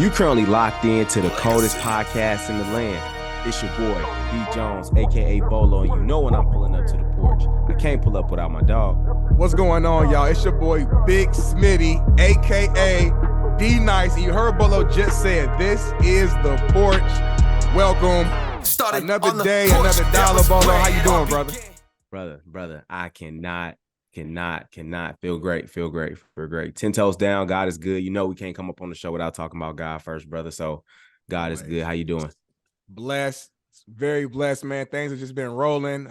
You currently locked in to the coldest podcast in the land. It's your boy, B. Jones, a.k.a. Bolo, and you know when I'm pulling up to the porch. I can't pull up without my dog. What's going on, y'all? It's your boy, Big Smitty, a.k.a. D-Nice. You heard Bolo just said, this is the porch. Welcome. Another day, another dollar, Bolo. How you doing, brother? Brother, I cannot feel great. 10 toes down. God is good. You know we can't come up on the show without talking about God first, brother. So God is good. How you doing? Blessed, very blessed, man. Things have just been rolling.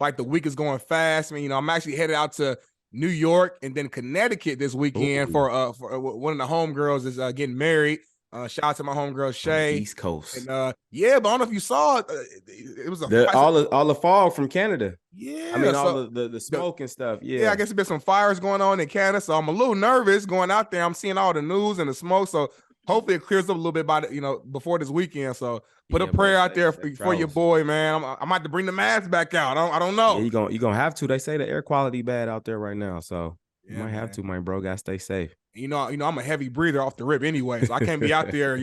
Like the week is going fast. I mean, I'm actually headed out to New York and then Connecticut this weekend for one of the homegirls is getting married. Shout out to my homegirl Shay. East Coast. And but I don't know if you saw it. It was all the fog from Canada. Yeah, I mean all the smoke and stuff. Yeah, I guess there's been some fires going on in Canada, so I'm a little nervous going out there. I'm seeing all the news and the smoke, so hopefully it clears up a little bit by before this weekend. So put a prayer out there for your boy, man. I'm about to bring the mask back out. I don't know. Yeah, you gonna have to. They say the air quality bad out there right now, so you might have to, my bro. Gotta stay safe. I'm a heavy breather off the rip anyway, so I can't be out there,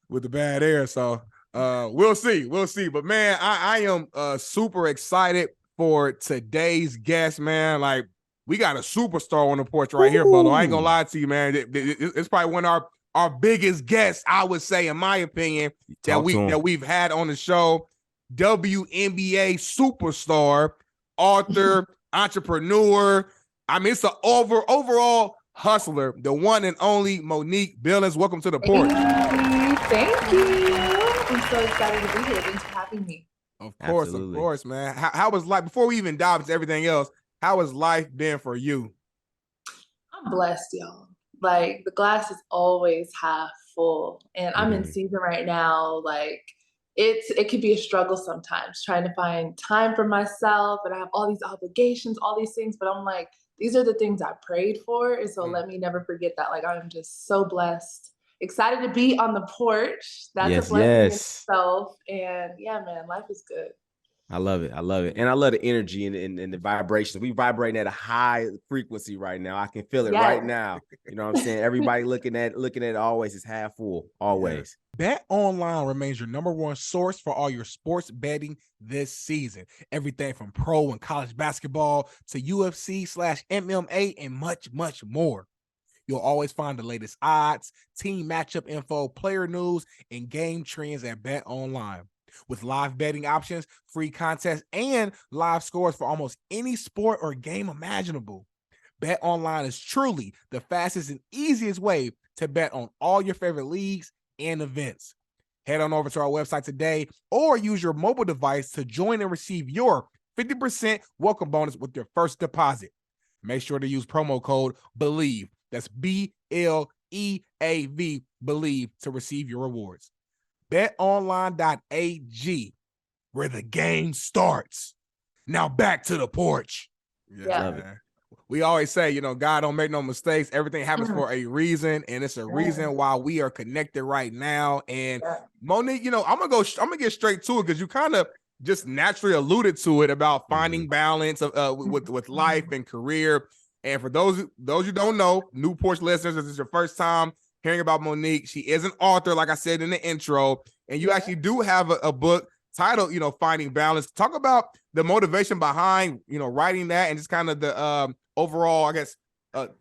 with the bad air. So we'll see. But man, I am super excited for today's guest, man. Like, we got a superstar on the porch right here, Bolo. I ain't gonna lie to you, man. It's probably one of our biggest guests, I would say, in my opinion, that we've had on the show. WNBA superstar, author, entrepreneur. I mean, it's an overall hustler, the one and only Monique Billings. Welcome to the porch. Thank you. I'm so excited to be here. Thanks for having me. Of course, man. How was life, before we even dive into everything else, how has life been for you? I'm blessed, y'all. Like, the glass is always half full, and I'm in season right now. Like, it could be a struggle sometimes trying to find time for myself, and I have all these obligations, all these things, but I'm like, these are the things I prayed for, and so let me never forget that. Like, I'm just so blessed, excited to be on the porch. That's a blessing in itself, and yeah, man, life is good. I love it. And I love the energy and the vibrations. We vibrating at a high frequency right now. I can feel it right now. You know what I'm saying? Everybody looking at it always is half full, always. Bet Online remains your number one source for all your sports betting this season. Everything from pro and college basketball to UFC/MMA and much, much more. You'll always find the latest odds, team matchup info, player news, and game trends at Bet Online. With live betting options, free contests, and live scores for almost any sport or game imaginable. Bet Online is truly the fastest and easiest way to bet on all your favorite leagues and events. Head on over to our website today or use your mobile device to join and receive your 50% welcome bonus with your first deposit. Make sure to use promo code BELIEVE. That's BLEAV, BELIEVE, to receive your rewards. BetOnline.ag, where the game starts. Now back to the porch. Love it. We always say, God don't make no mistakes. Everything happens for a reason, and it's a reason why we are connected right now. And Monique, I'm gonna get straight to it because you kind of just naturally alluded to it about finding balance with life and career. And for those who don't know, new porch listeners, this is your first time hearing about Monique. She is an author, like I said in the intro, and you actually do have a book titled, Finding Balance. Talk about the motivation behind, writing that and just kind of the overall, I guess,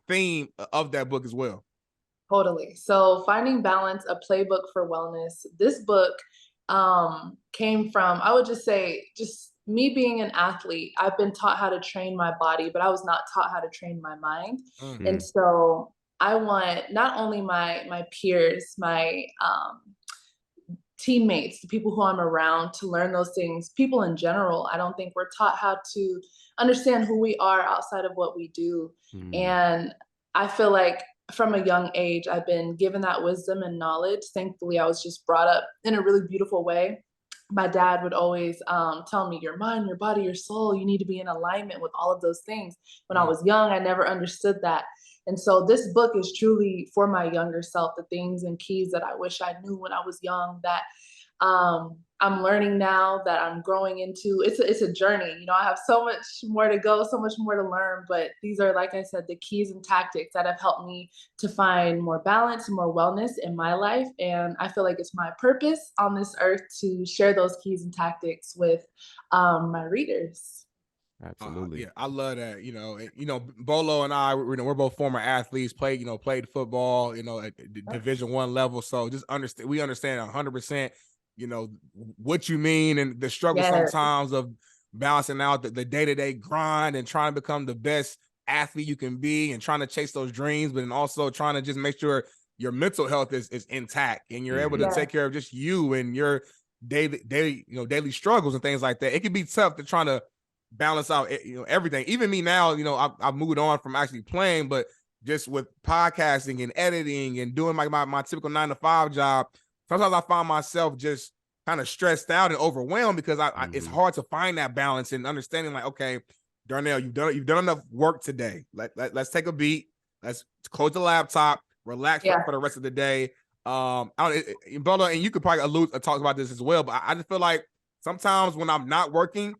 theme of that book as well. Totally. So Finding Balance, a playbook for wellness. This book came from, I would just say, just me being an athlete. I've been taught how to train my body, but I was not taught how to train my mind. Mm-hmm. And so I want not only my peers, my teammates, the people who I'm around, to learn those things. People in general, I don't think we're taught how to understand who we are outside of what we do. And I feel like from a young age, I've been given that wisdom and knowledge. Thankfully, I was just brought up in a really beautiful way. My dad would always tell me, your mind, your body, your soul, you need to be in alignment with all of those things. When I was young, I never understood that. And so this book is truly for my younger self, the things and keys that I wish I knew when I was young, that I'm learning now that I'm growing into. It's a journey. You know, I have so much more to go, so much more to learn. But these are, like I said, the keys and tactics that have helped me to find more balance and more wellness in my life. And I feel like it's my purpose on this earth to share those keys and tactics with my readers. Absolutely. Yeah, I love that. Bolo and I, we're both former athletes, played football, at Division I level. So just we understand 100%, what you mean and the struggle sometimes of balancing out the day-to-day grind and trying to become the best athlete you can be and trying to chase those dreams, but then also trying to just make sure your mental health is intact and you're able to take care of just you and your daily struggles and things like that. It can be tough to try to balance out everything. Even me now, I've moved on from actually playing, but just with podcasting and editing and doing my typical 9-to-5 job, sometimes I find myself just kind of stressed out and overwhelmed because it's hard to find that balance and understanding, like, okay, Darnell, you've done enough work today. Let's take a beat. Let's close the laptop, relax for the rest of the day. Bella, and you could probably talk about this as well, but I just feel like sometimes when I'm not working,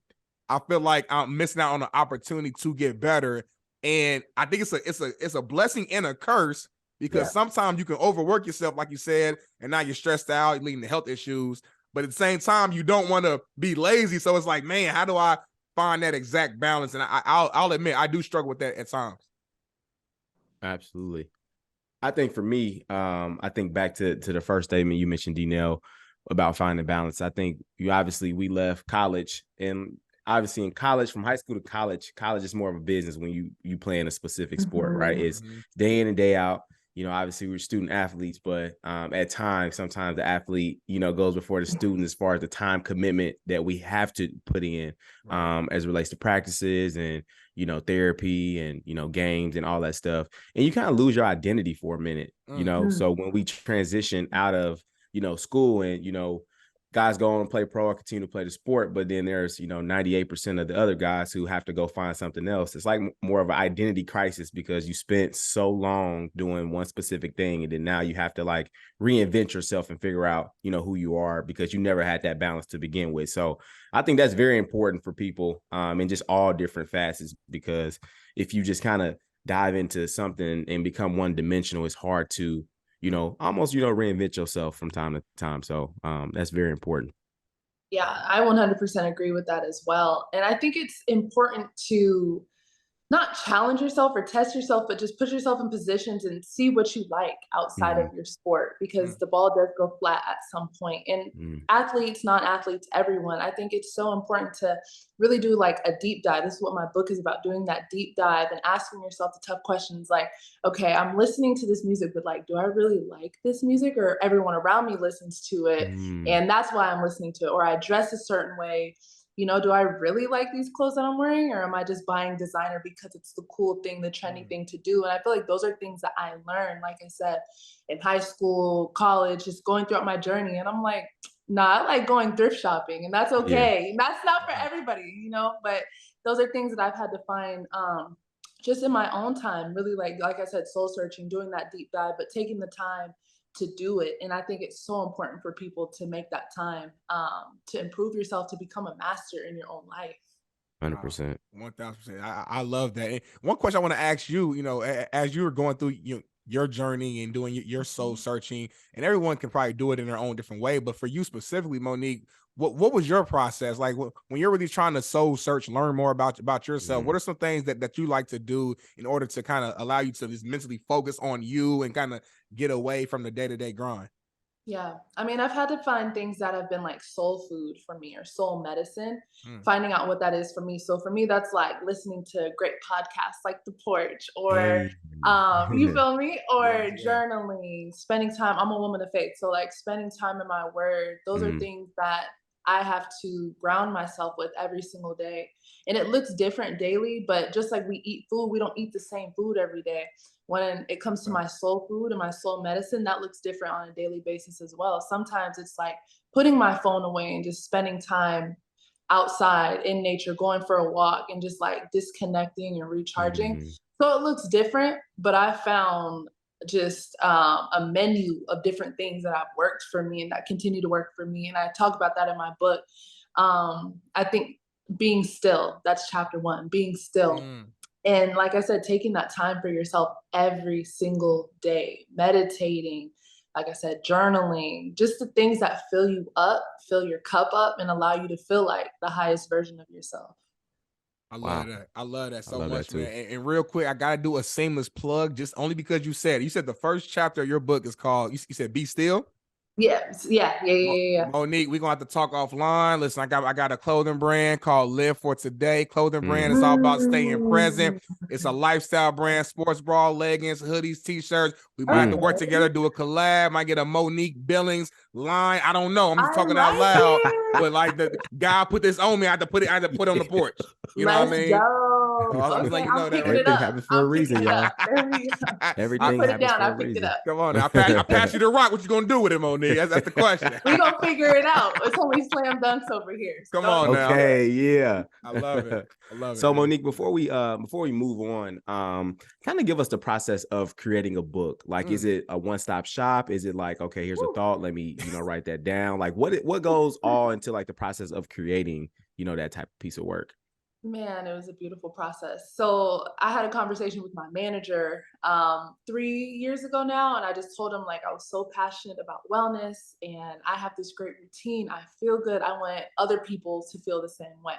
I feel like I'm missing out on an opportunity to get better. And I think it's a blessing and a curse because sometimes you can overwork yourself, like you said, and now you're stressed out, leading to health issues. But at the same time, you don't want to be lazy. So it's like, man, how do I find that exact balance? And I'll admit, I do struggle with that at times. Absolutely. I think for me, I think back to the first statement you mentioned, D-Nell, about finding balance. I think we left college, and obviously in college, from high school to college is more of a business when you play in a specific sport, right? It's day in and day out. Obviously we're student athletes, but at times, sometimes the athlete, goes before the student as far as the time commitment that we have to put in as it relates to practices and, therapy and, games and all that stuff. And you kind of lose your identity for a minute, So when we transition out of, school and, guys go on and play pro or continue to play the sport, but then there's, 98% of the other guys who have to go find something else. It's like more of an identity crisis because you spent so long doing one specific thing. And then now you have to like reinvent yourself and figure out, who you are because you never had that balance to begin with. So I think that's very important for people in just all different facets, because if you just kind of dive into something and become one dimensional, it's hard to almost, reinvent yourself from time to time. So that's very important. Yeah, I 100% agree with that as well. And I think it's important to not challenge yourself or test yourself, but just put yourself in positions and see what you like outside of your sport, because the ball does go flat at some point. And athletes, non-athletes, everyone, I think it's so important to really do like a deep dive. This is what my book is about, doing that deep dive and asking yourself the tough questions like, okay, I'm listening to this music, but like, do I really like this music, or everyone around me listens to it and that's why I'm listening to it? Or I dress a certain way. Do I really like these clothes that I'm wearing, or am I just buying designer because it's the cool thing, the trendy thing to do? And I feel like those are things that I learned, like I said, in high school, college, just going throughout my journey. And I'm like, nah, I like going thrift shopping, and that's okay. Yeah. That's not for everybody, but those are things that I've had to find just in my own time, really like I said, soul searching, doing that deep dive, but taking the time to do it. And I think it's so important for people to make that time to improve yourself, to become a master in your own life. 100%. 1000%. I love that. And one question I want to ask you, as you were going through your journey and doing your soul searching, and everyone can probably do it in their own different way, but for you specifically, Monique, what was your process like when you're really trying to soul search, learn more about yourself? What are some things that you like to do in order to kind of allow you to just mentally focus on you and kind of get away from the day-to-day grind? Yeah. I mean, I've had to find things that have been like soul food for me, or soul medicine, finding out what that is for me. So for me, that's like listening to great podcasts like The Porch, or you feel me? Or journaling, spending time. I'm a woman of faith. So like spending time in my word, those are things that I have to ground myself with every single day. And it looks different daily, but just like we eat food, we don't eat the same food every day. When it comes to my soul food and my soul medicine, that looks different on a daily basis as well. Sometimes it's like putting my phone away and just spending time outside in nature, going for a walk and just like disconnecting and recharging. So it looks different, but I found just a menu of different things that have worked for me and that continue to work for me. And I talk about that in my book. I think being still, that's chapter 1, being still. And like I said, taking that time for yourself every single day, meditating, like I said, journaling, just the things that fill you up, fill your cup up, and allow you to feel like the highest version of yourself. I love that. I love that so much, that man. And real quick, I gotta do a seamless plug, just only because you said the first chapter of your book is called, you said Be Still. Yes. Yeah. Monique, we're gonna have to talk offline. Listen, I got a clothing brand called Live for Today. Clothing brand is all about staying present. It's a lifestyle brand, sports bra, leggings, hoodies, t-shirts. We might have to work together, do a collab, might get a Monique Billings line. I don't know. I'm just talking out loud. But like the guy put this on me, I had to put it on the porch. You know what I mean? Go. Okay, I'm picking it up. Happens for a reason, y'all. Everything put it happens down. for a I picked reason. it up. Come on, now. I pass you the rock. What you gonna do with it, Monique? That's the question. We gonna figure it out. It's only slam dunks over here. Come on now. Okay, yeah. I love it. I love it. So Monique, before we move on, kind of give us the process of creating a book. Like, is it a one-stop shop? Is it like, okay, here's a thought, let me, write that down? Like, what goes all into like the process of creating, that type of piece of work? Man, it was a beautiful process. So I had a conversation with my manager 3 years ago now, and I just told him, like, I was so passionate about wellness and I have this great routine. I feel good. I want other people to feel the same way.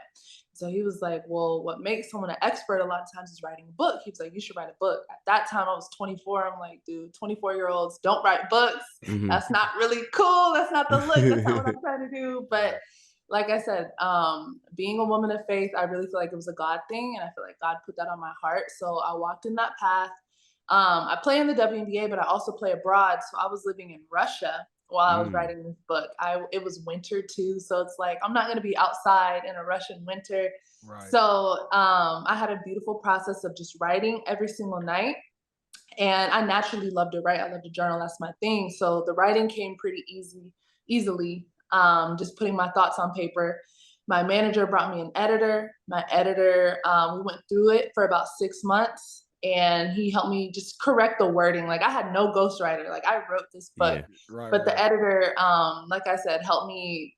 So he was like, well, what makes someone an expert a lot of times is writing a book. He was like, you should write a book. At that time, I was 24. I'm like, dude, 24-year-olds don't write books. That's not really cool. That's not the look. That's not what I'm trying to do. But like I said, being a woman of faith, I really feel like it was a God thing. And I feel like God put that on my heart. So I walked in that path. I play in the WNBA, but I also play abroad. So I was living in Russia while I was writing this book. It was winter too. So it's like, I'm not going to be outside in a Russian winter. Right. So I had a beautiful process of just writing every single night. And I naturally love to write. I love to journal. That's my thing. So the writing came pretty easily. Just putting my thoughts on paper. My manager brought me an editor. My editor, we went through it for about 6 months, and he helped me just correct the wording. Like, I had no ghostwriter. Like, I wrote this book, but the editor, like I said, helped me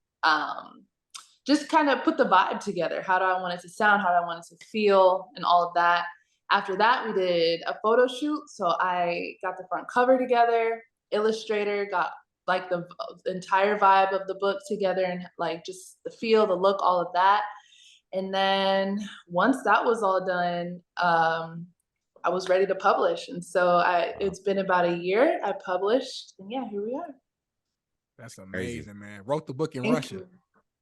just kind of put the vibe together. How do I want it to sound? How do I want it to feel? And all of that. After that, we did a photo shoot. So I got the front cover together, illustrator, got like the entire vibe of the book together, and like just the feel, the look, all of that. And then once that was all done, I was ready to publish. And so it's been about a year. I published, and yeah, here we are. That's amazing, man. Wrote the book in Thank Russia.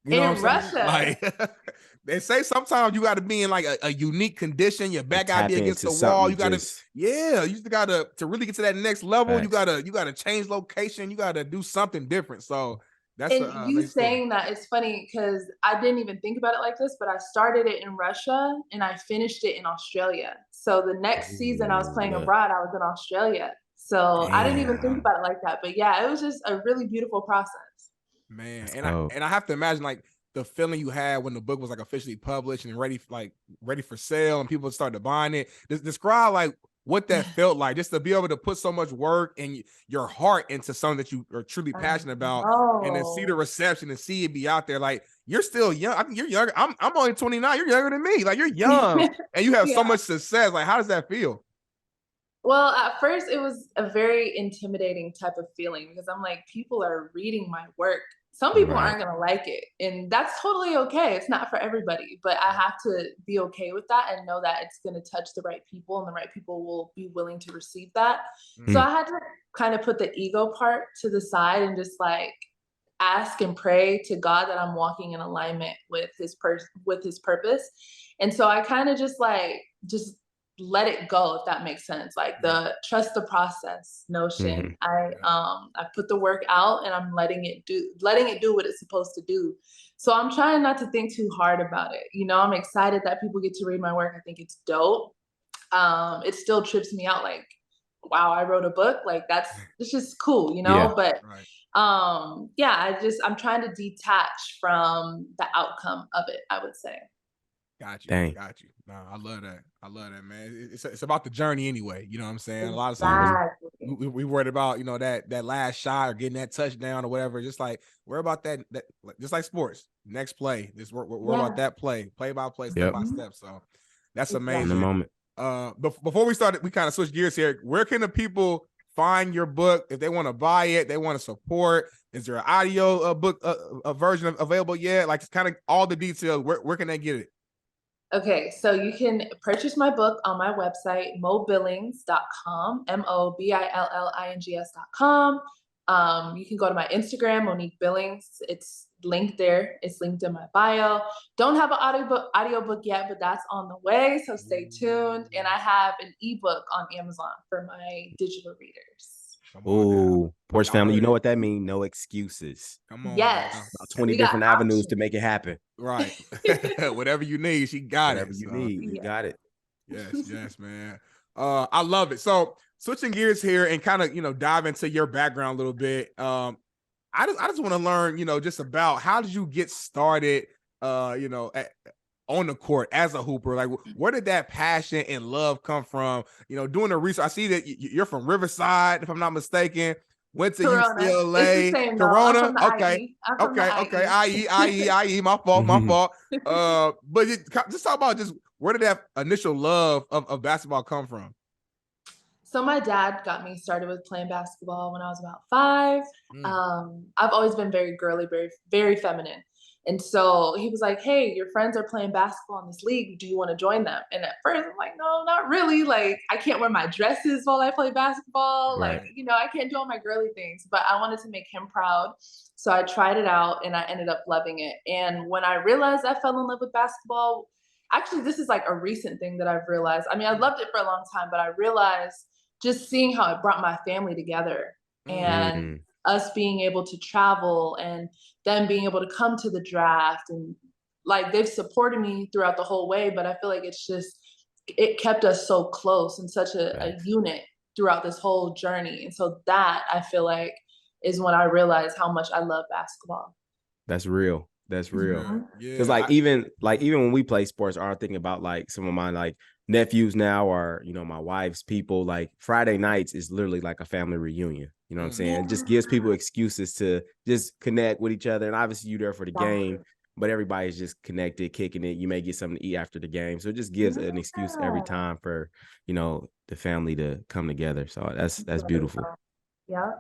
You know in Russia. Like, they say sometimes you got to be in like a unique condition. Your back got to be against the wall. You got to, you just got to really get to that next level. You got to change location. You got to do something different. So that's you saying that, it's funny because I didn't even think about it like this, but I started it in Russia and I finished it in Australia. So the next season I was playing abroad, I was in Australia. So I didn't even think about it like that. But yeah, it was just a really beautiful process. Man, and I have to imagine like the feeling you had when the book was like officially published and ready for sale and people started buying it. Describe like what that felt like, just to be able to put so much work and your heart into something that you are truly passionate about, and then see the reception and see it be out there. Like, you're still young. I think you're younger. I'm only 29. You're younger than me. Like, you're young and you have so much success. Like, how does that feel? Well, at first it was a very intimidating type of feeling because I'm like, people are reading my work. Some people aren't going to like it, and that's totally okay. It's not for everybody, but I have to be okay with that and know that it's going to touch the right people, and the right people will be willing to receive that. So I had to kind of put the ego part to the side and just like ask and pray to God that I'm walking in alignment with his purpose. And so I kind of just let it go, if that makes sense. Like the trust the process notion. I put the work out and I'm letting it do what it's supposed to do. So I'm trying not to think too hard about it. I'm excited that people get to read my work. I think it's dope. It still trips me out. Like, wow, I wrote a book. Like, it's just cool, but I'm trying to detach from the outcome of it, I would say. Got you. No, I love that, man. It's about the journey anyway. You know what I'm saying? A lot of times we worried about, you know, that last shot or getting that touchdown or whatever. Just like worry about that just like sports. Next play. Just worry about that play by play, step by step. So that's amazing. In the moment. Before we started, we kind of switched gears here. Where can the people find your book if they want to buy it, they want to support? Is there an audio book a version available yet? Like kind of all the details. Where can they get it? Okay, so you can purchase my book on my website, mobillings.com, MOBILLINGS.com. You can go to my Instagram, Monique Billings. It's linked there. It's linked in my bio. Don't have an audiobook yet, but that's on the way, so stay tuned. And I have an ebook on Amazon for my digital readers. Oh, Porch family, you know what that means? No excuses. Come on. Yes. About 20 different avenues to make it happen. Right. Whatever you need, she got Whatever it. you need, you got it. Yes, man. I love it. So switching gears here and kind of, you know, dive into your background a little bit. I just want to learn, you know, just about how did you get started, you know, on the court as a hooper? Like, where did that passion and love come from? You know, doing the research, I see that you're from Riverside, if I'm not mistaken. Went to Corona. UCLA, It's the same, Corona. Okay. IE. My fault. But just talk about just where did that initial love of basketball come from? So my dad got me started with playing basketball when I was about 5. I've always been very girly, very, very feminine. And so he was like, hey, your friends are playing basketball in this league. Do you want to join them? And at first I'm like, no, not really. Like, I can't wear my dresses while I play basketball. Right. Like, you know, I can't do all my girly things, but I wanted to make him proud. So I tried it out and I ended up loving it. And when I realized I fell in love with basketball, actually, this is like a recent thing that I've realized. I mean, I loved it for a long time, but I realized just seeing how it brought my family together and us being able to travel and them being able to come to the draft, and like they've supported me throughout the whole way, but I feel like it kept us so close and such a unit throughout this whole journey. And so that I feel like is when I realized how much I love basketball. That's real. That's real. Because Yeah. even when we play sports, I'm thinking about like some of my like nephews now, or you know, my wife's people. Like Friday nights is literally like a family reunion. You know what I'm saying? It just gives people excuses to just connect with each other. And obviously, you there for the game, but everybody's just connected, kicking it. You may get something to eat after the game, so it just gives an excuse every time for, you know, the family to come together. So that's beautiful. Yeah.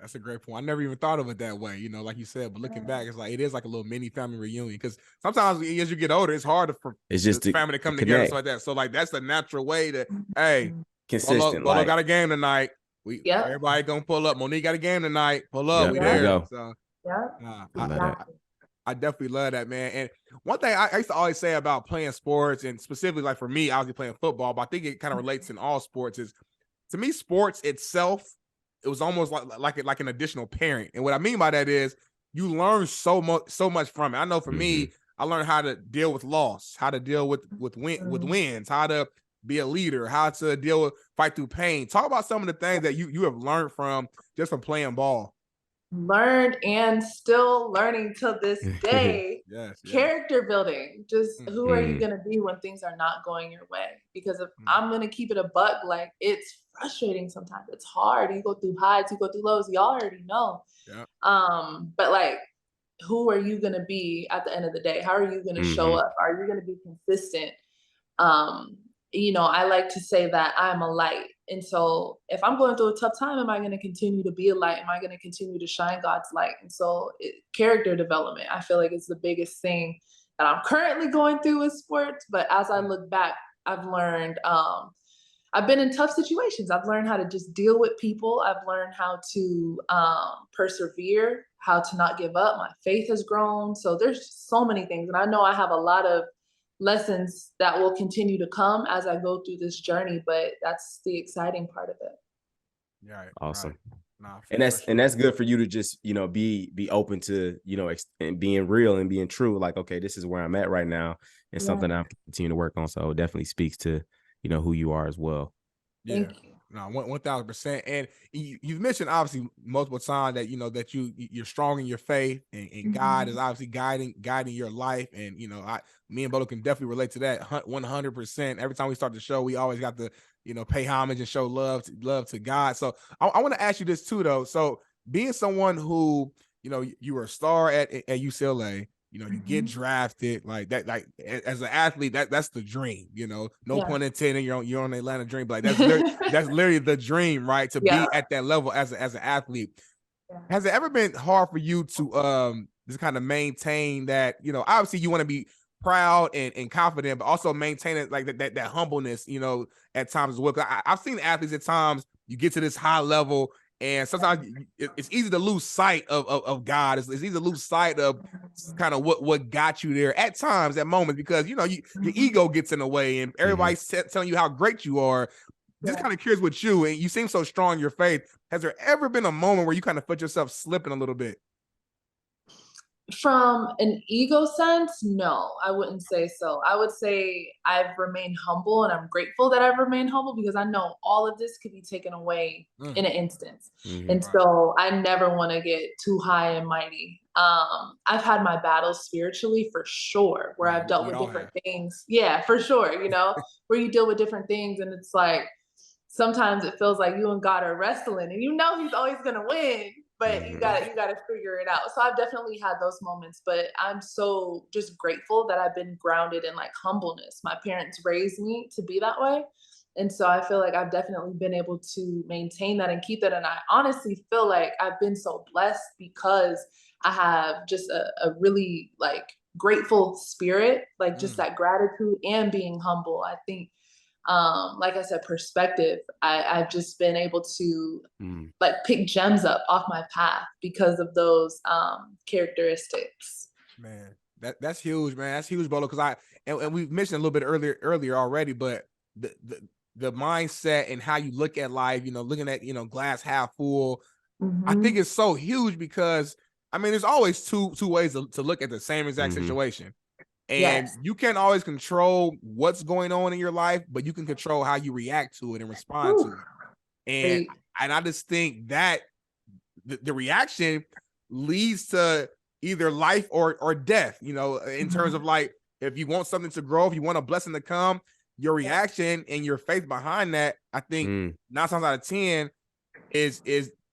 That's a great point. I never even thought of it that way, you know, like you said, but looking back, it's like, it is like a little mini family reunion, because sometimes as you get older, it's hard for the family to come together and stuff like that. So like, that's the natural way to, hey, consistent. Bolo got a game tonight. Everybody gonna pull up. Monique got a game tonight. Pull up. We there. Go. So I definitely love that, man. And one thing I used to always say about playing sports, and specifically like for me, I was playing football, but I think it kind of relates in all sports, is to me, sports itself, it was almost like an additional parent. And what I mean by that is you learn so much from it. I know for me, I learned how to deal with loss, how to deal with wins, how to be a leader, how to fight through pain. Talk about some of the things that you have learned from playing ball. Learned and still learning to this day. Yes. Character building. Just who are you gonna be when things are not going your way? Because if I'm gonna keep it a buck, like it's frustrating sometimes. It's hard. You go through highs, you go through lows. Y'all already know. Yeah. But like, who are you gonna be at the end of the day? How are you gonna show up? Are you gonna be consistent? You know, I like to say that I'm a light. And so if I'm going through a tough time, am I going to continue to be a light? Am I going to continue to shine God's light? And so character development, I feel like it's the biggest thing that I'm currently going through with sports. But as I look back, I've learned, I've been in tough situations. I've learned how to just deal with people. I've learned how to persevere, how to not give up. My faith has grown. So there's so many things. And I know I have a lot of lessons that will continue to come as I go through this journey, but that's the exciting part of it. Yeah. Awesome. Right. And that's good for you to just, you know, be open to, you know, and being real and being true. Like, okay, this is where I'm at right now, and something I'm continuing to work on. So it definitely speaks to, you know, who you are as well. Yeah. No, 1,000%. And you've mentioned obviously multiple times that that you're strong in your faith, and God is obviously guiding your life. And me and Bolo can definitely relate to that 100%. Every time we start the show, we always got to pay homage and show love to God. So I want to ask you this too, though. So being someone who you were a star at UCLA. You get drafted like that, like as an athlete, that's the dream, no pun intended. You're on the Atlanta dream, but like, that's literally the dream, right? To be at that level as an athlete. Yeah. Has it ever been hard for you to just kind of maintain that, obviously you want to be proud and confident, but also maintain it like that humbleness, at times as well. I've seen athletes at times, you get to this high level, and sometimes it's easy to lose sight of God. It's easy to lose sight of kind of what got you there at times, at moments, because your ego gets in the way, and everybody's telling you how great you are. Just kind of curious with you, and you seem so strong in your faith. Has there ever been a moment where you kind of felt yourself slipping a little bit? From an ego sense, no, I wouldn't say so. I would say I've remained humble, and I'm grateful that I've remained humble, because I know all of this could be taken away in an instance. And so I never want to get too high and mighty. I've had my battles spiritually, for sure, where I've dealt with different things. Yeah, for sure. Where you deal with different things, and it's like, sometimes it feels like you and God are wrestling, and he's always going to win, but you gotta figure it out. So I've definitely had those moments, but I'm so just grateful that I've been grounded in like humbleness. My parents raised me to be that way. And so I feel like I've definitely been able to maintain that and keep that. And I honestly feel like I've been so blessed, because I have just a really like grateful spirit, like just that gratitude and being humble. I think like I said, perspective. I've just been able to like pick gems up off my path because of those characteristics. Man, that's huge, man. That's huge, Bolo. Because and we mentioned a little bit earlier already, but the mindset and how you look at life, looking at glass half full, I think it's so huge, because I mean, there's always two ways to look at the same exact situation. And you can't always control what's going on in your life, but you can control how you react to it and respond to it. And I just think that the reaction leads to either life or death, in terms of like, if you want something to grow, if you want a blessing to come, your reaction and your faith behind that, I think 9 times out of 10 is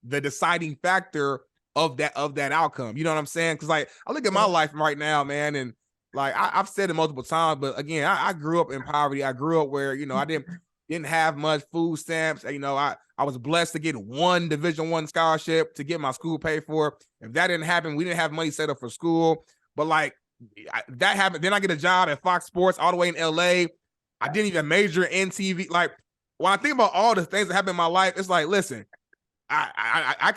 the deciding factor of that outcome. You know what I'm saying? Because like, I look at my life right now, man, and like I've said it multiple times, but again, I grew up in poverty. I grew up where I didn't have much food stamps. I was blessed to get one Division I scholarship to get my school paid for. If that didn't happen, we didn't have money set up for school. But like that happened, then I get a job at Fox Sports all the way in LA. I didn't even major in TV. Like, when I think about all the things that happened in my life, it's like, listen, I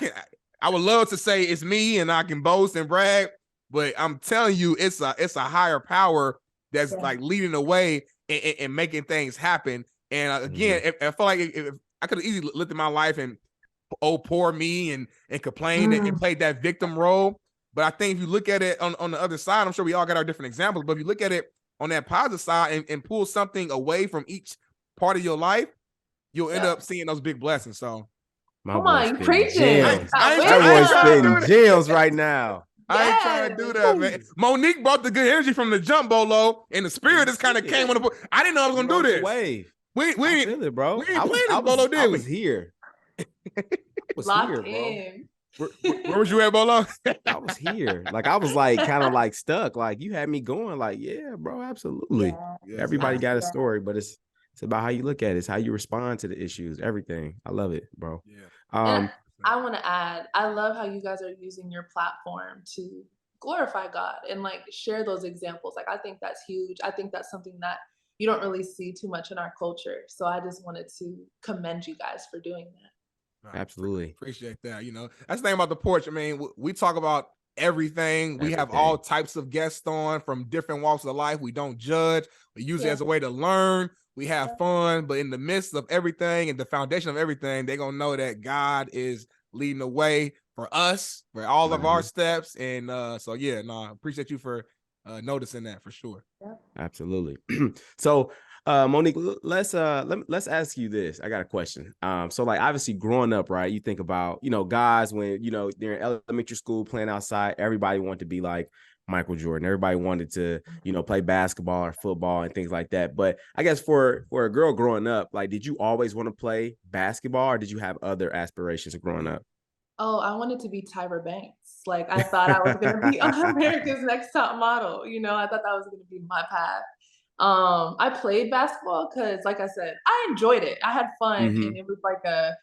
would love to say it's me and I can boast and brag. But I'm telling you, it's a higher power that's like leading the way and making things happen. And again, I feel like if I could have easily looked at my life and poor me and complained and played that victim role. But I think if you look at it on the other side, I'm sure we all got our different examples. But if you look at it on that positive side and pull something away from each part of your life, you'll end up seeing those big blessings. So, come on, you preaching? That boy's spitting gems right now. I ain't trying to do that, man. Monique brought the good energy from the jump, Bolo, and the spirit just kind of came on the board. I didn't know I was gonna do this. Wave. We I feel it, bro. We ain't playing this, Bolo, did we? I was here. Locked in. Where was you at, Bolo? I was here. Like, I was like kind of like stuck. Like, you had me going. Like, yeah, bro, absolutely. Yeah, everybody got a story, but it's about how you look at it. It's how you respond to the issues. Everything. I love it, bro. Yeah. I want to add, I love how you guys are using your platform to glorify God and like share those examples. Like, I think that's huge. I think that's something that you don't really see too much in our culture. So I just wanted to commend you guys for doing that. Absolutely. Appreciate that. That's the thing about the Porch. I mean, we talk about everything. We have all types of guests on from different walks of life. We don't judge. We use it as a way to learn. We have fun, but in the midst of everything and the foundation of everything, they're going to know that God is leading the way for us, for all of our steps. And appreciate you for noticing that for sure. Absolutely. So Monique, let's ask you this. I got a question. So like obviously growing up, right? You think about, guys when, they're in elementary school playing outside, everybody wanted to be like Michael Jordan. Everybody wanted to, play basketball or football and things like that. But I guess for a girl growing up, like, did you always want to play basketball or did you have other aspirations growing up? Oh, I wanted to be Tyra Banks. Like, I thought I was gonna be America's Next Top Model, I thought that was gonna be my path. I played basketball because, like I said, I enjoyed it. I had fun, and it was like a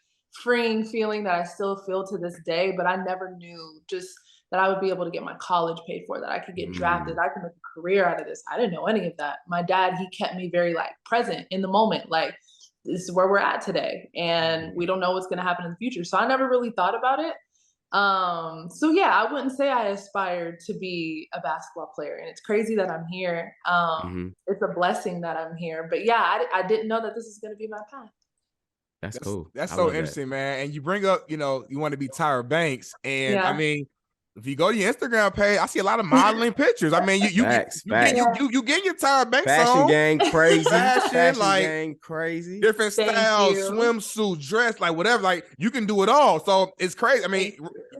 freeing feeling that I still feel to this day, but I never knew just that I would be able to get my college paid for, that I could get drafted, I could make a career out of this. I didn't know any of that. My dad, he kept me very, like, present in the moment, like, this is where we're at today, and we don't know what's gonna happen in the future. So I never really thought about it. So yeah, I wouldn't say I aspired to be a basketball player, and it's crazy that I'm here. It's a blessing that I'm here, but yeah, I didn't know that this is going to be my path. That's cool. That's I so love interesting, man. And you bring up, you want to be Tyra Banks, and I Yeah. mean, if you go to your Instagram page, I see a lot of modeling pictures. I mean, you Facts. get your Tyra Banks Fashion on. gang crazy. Fashion, like gang crazy. different Thank styles, you. swimsuit, dress, like whatever. Like you can do it all. So it's crazy. I mean,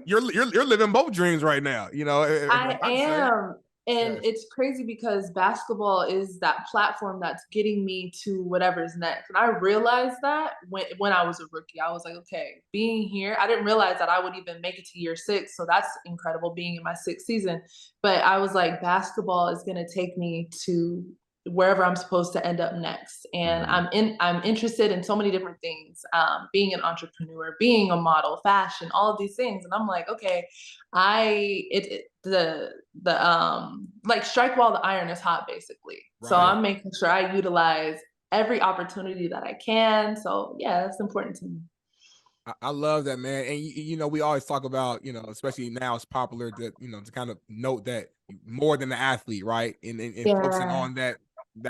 you're living both dreams right now. I am. And Yes. it's crazy because basketball is that platform that's getting me to whatever's next. And I realized that when I was a rookie, I was like, okay, being here, I didn't realize that I would even make it to year 6. So that's incredible, being in my 6th season. But I was like, basketball is going to take me to wherever I'm supposed to end up next. And I'm interested in so many different things, being an entrepreneur, being a model, fashion, all of these things. And I'm like, okay, like, strike while the iron is hot, basically. Right. So I'm making sure I utilize every opportunity that I can. So yeah, that's important to me. I love that, man. And we always talk about, especially now it's popular to, to kind of note that more than the athlete, right? And focusing on that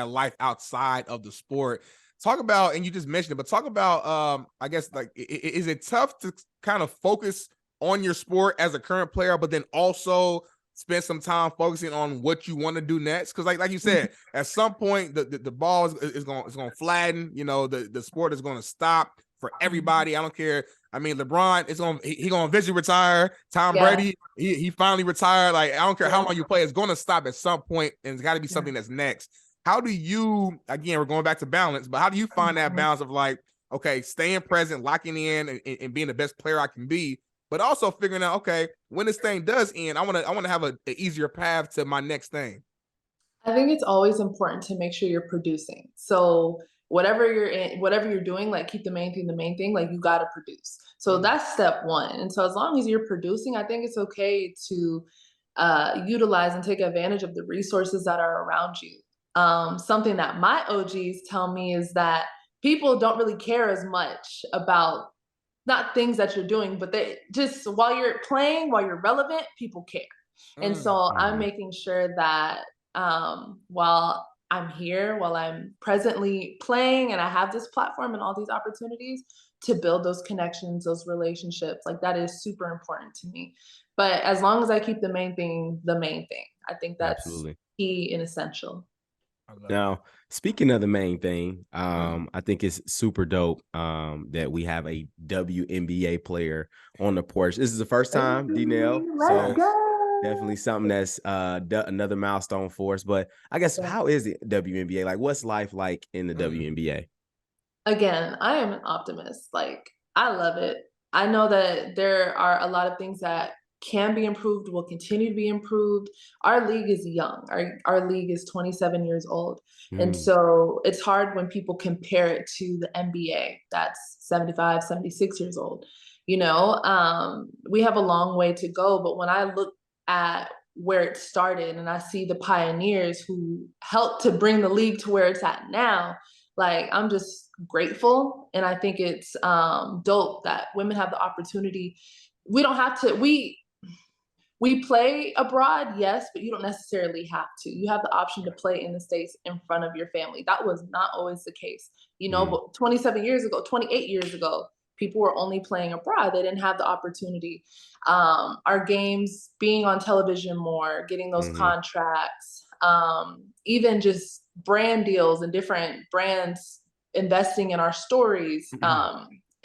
life outside of the sport. Talk about, and you just mentioned it, but talk about, I guess, like, is it tough to kind of focus on your sport as a current player, but then also spend some time focusing on what you want to do next? Because like you said, at some point the ball is going to flatten. The sport is going to stop for everybody. I don't care. I mean, LeBron is going to eventually retire. Tom Brady, he finally retired. Like, I don't care how long you play, it's going to stop at some point, and it's got to be something that's next. How do you, again, we're going back to balance, but how do you find that balance of, like, okay, staying present, locking in, and being the best player I can be, but also figuring out, okay, when this thing does end, I want to have an easier path to my next thing? I think it's always important to make sure you're producing. So whatever you're doing, like, keep the main thing, like, you got to produce. So that's step one. And so as long as you're producing, I think it's okay to utilize and take advantage of the resources that are around you. Something that my OGs tell me is that people don't really care as much about, not things that you're doing, but they just, while you're playing, while you're relevant, people care. And so I'm making sure that while I'm here, while I'm presently playing and I have this platform and all these opportunities, to build those connections, those relationships, like, that is super important to me. But as long as I keep the main thing, I think that's key and essential. Now, speaking of the main thing, I think it's super dope that we have a WNBA player on the porch. This is the first time, D-Nell. So definitely something that's another milestone for us. But I guess, how is the WNBA? Like, what's life like in the WNBA? Again, I am an optimist. Like, I love it. I know that there are a lot of things that can be improved, will continue to be improved. Our league is young. Our league is 27 years old. And so it's hard when people compare it to the NBA that's 75, 76 years old. We have a long way to go, but when I look at where it started and I see the pioneers who helped to bring the league to where it's at now, like, I'm just grateful. And I think it's dope that women have the opportunity. We don't have to, we play abroad, yes, but you don't necessarily have to. You have the option to play in the States in front of your family. That was not always the case. But 27 years ago, 28 years ago, people were only playing abroad. They didn't have the opportunity. Our games being on television more, getting those contracts, even just brand deals and different brands investing in our stories,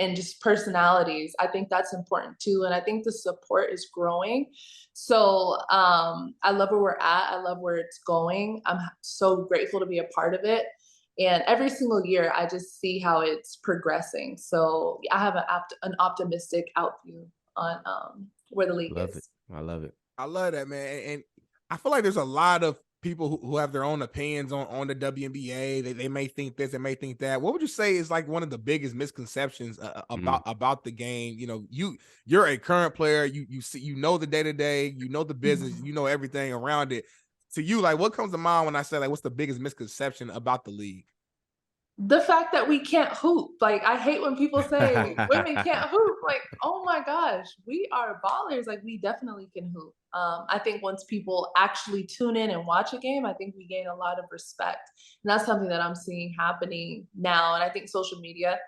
and just personalities. I think that's important too. And I think the support is growing. So I love where we're at. I love where it's going. I'm so grateful to be a part of it. And every single year, I just see how it's progressing. So I have an optimistic outview on where the league Love is. it. I love it. I love that, man. And I feel like there's a lot of people who have their own opinions on the WNBA. They may think this, they may think that. What would you say is like one of the biggest misconceptions about the game? You know, you're a current player. You see, you know the day-to-day, you know the business, you know everything around it. To you, like, what comes to mind when I say, like, what's the biggest misconception about the league? The fact that we can't hoop. Like, I hate when people say women can't hoop. Like, oh my gosh, we are ballers. Like, we definitely can hoop. I think once people actually tune in and watch a game, I think we gain a lot of respect. And that's something that I'm seeing happening now. And I think social media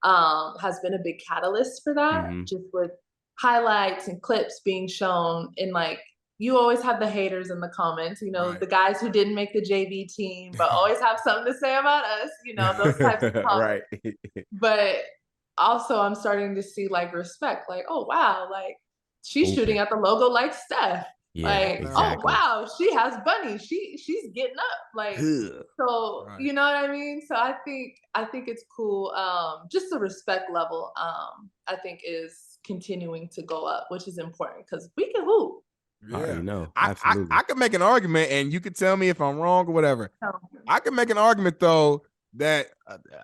has been a big catalyst for that, just with highlights and clips being shown. And like, you always have the haters in the comments, you know, Right. the guys who didn't make the JV team, but always have something to say about us, you know, those types of comments. Right. But also I'm starting to see like respect, like, oh wow, like she's shooting at the logo like Steph. Yeah, like, exactly. oh wow, she has bunny. She's getting up. Like, so Right. you know what I mean? So I think it's cool. Just the respect level, I think is continuing to go up, which is important because we can hoop. Yeah, know. Absolutely. I could make an argument, and you could tell me if I'm wrong or whatever. I could make an argument though that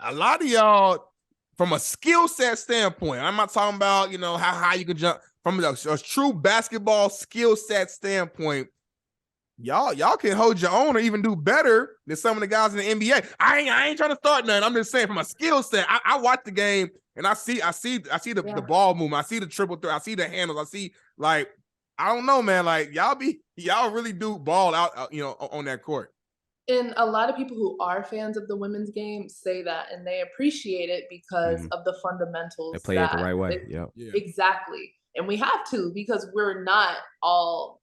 a lot of y'all, from a skill set standpoint, I'm not talking about, you know, how high you can jump, from a true basketball skill set standpoint. Y'all can hold your own or even do better than some of the guys in the NBA. I ain't trying to start nothing. I'm just saying from a skill set. I watch the game and I see the ball movement. I see the triple threat. I see the handles. I see, like, I don't know, man. Like, y'all really do ball out, you know, on that court. And a lot of people who are fans of the women's game say that, and they appreciate it because of the fundamentals. They play it the right way. Yeah. Exactly. And we have to, because we're not all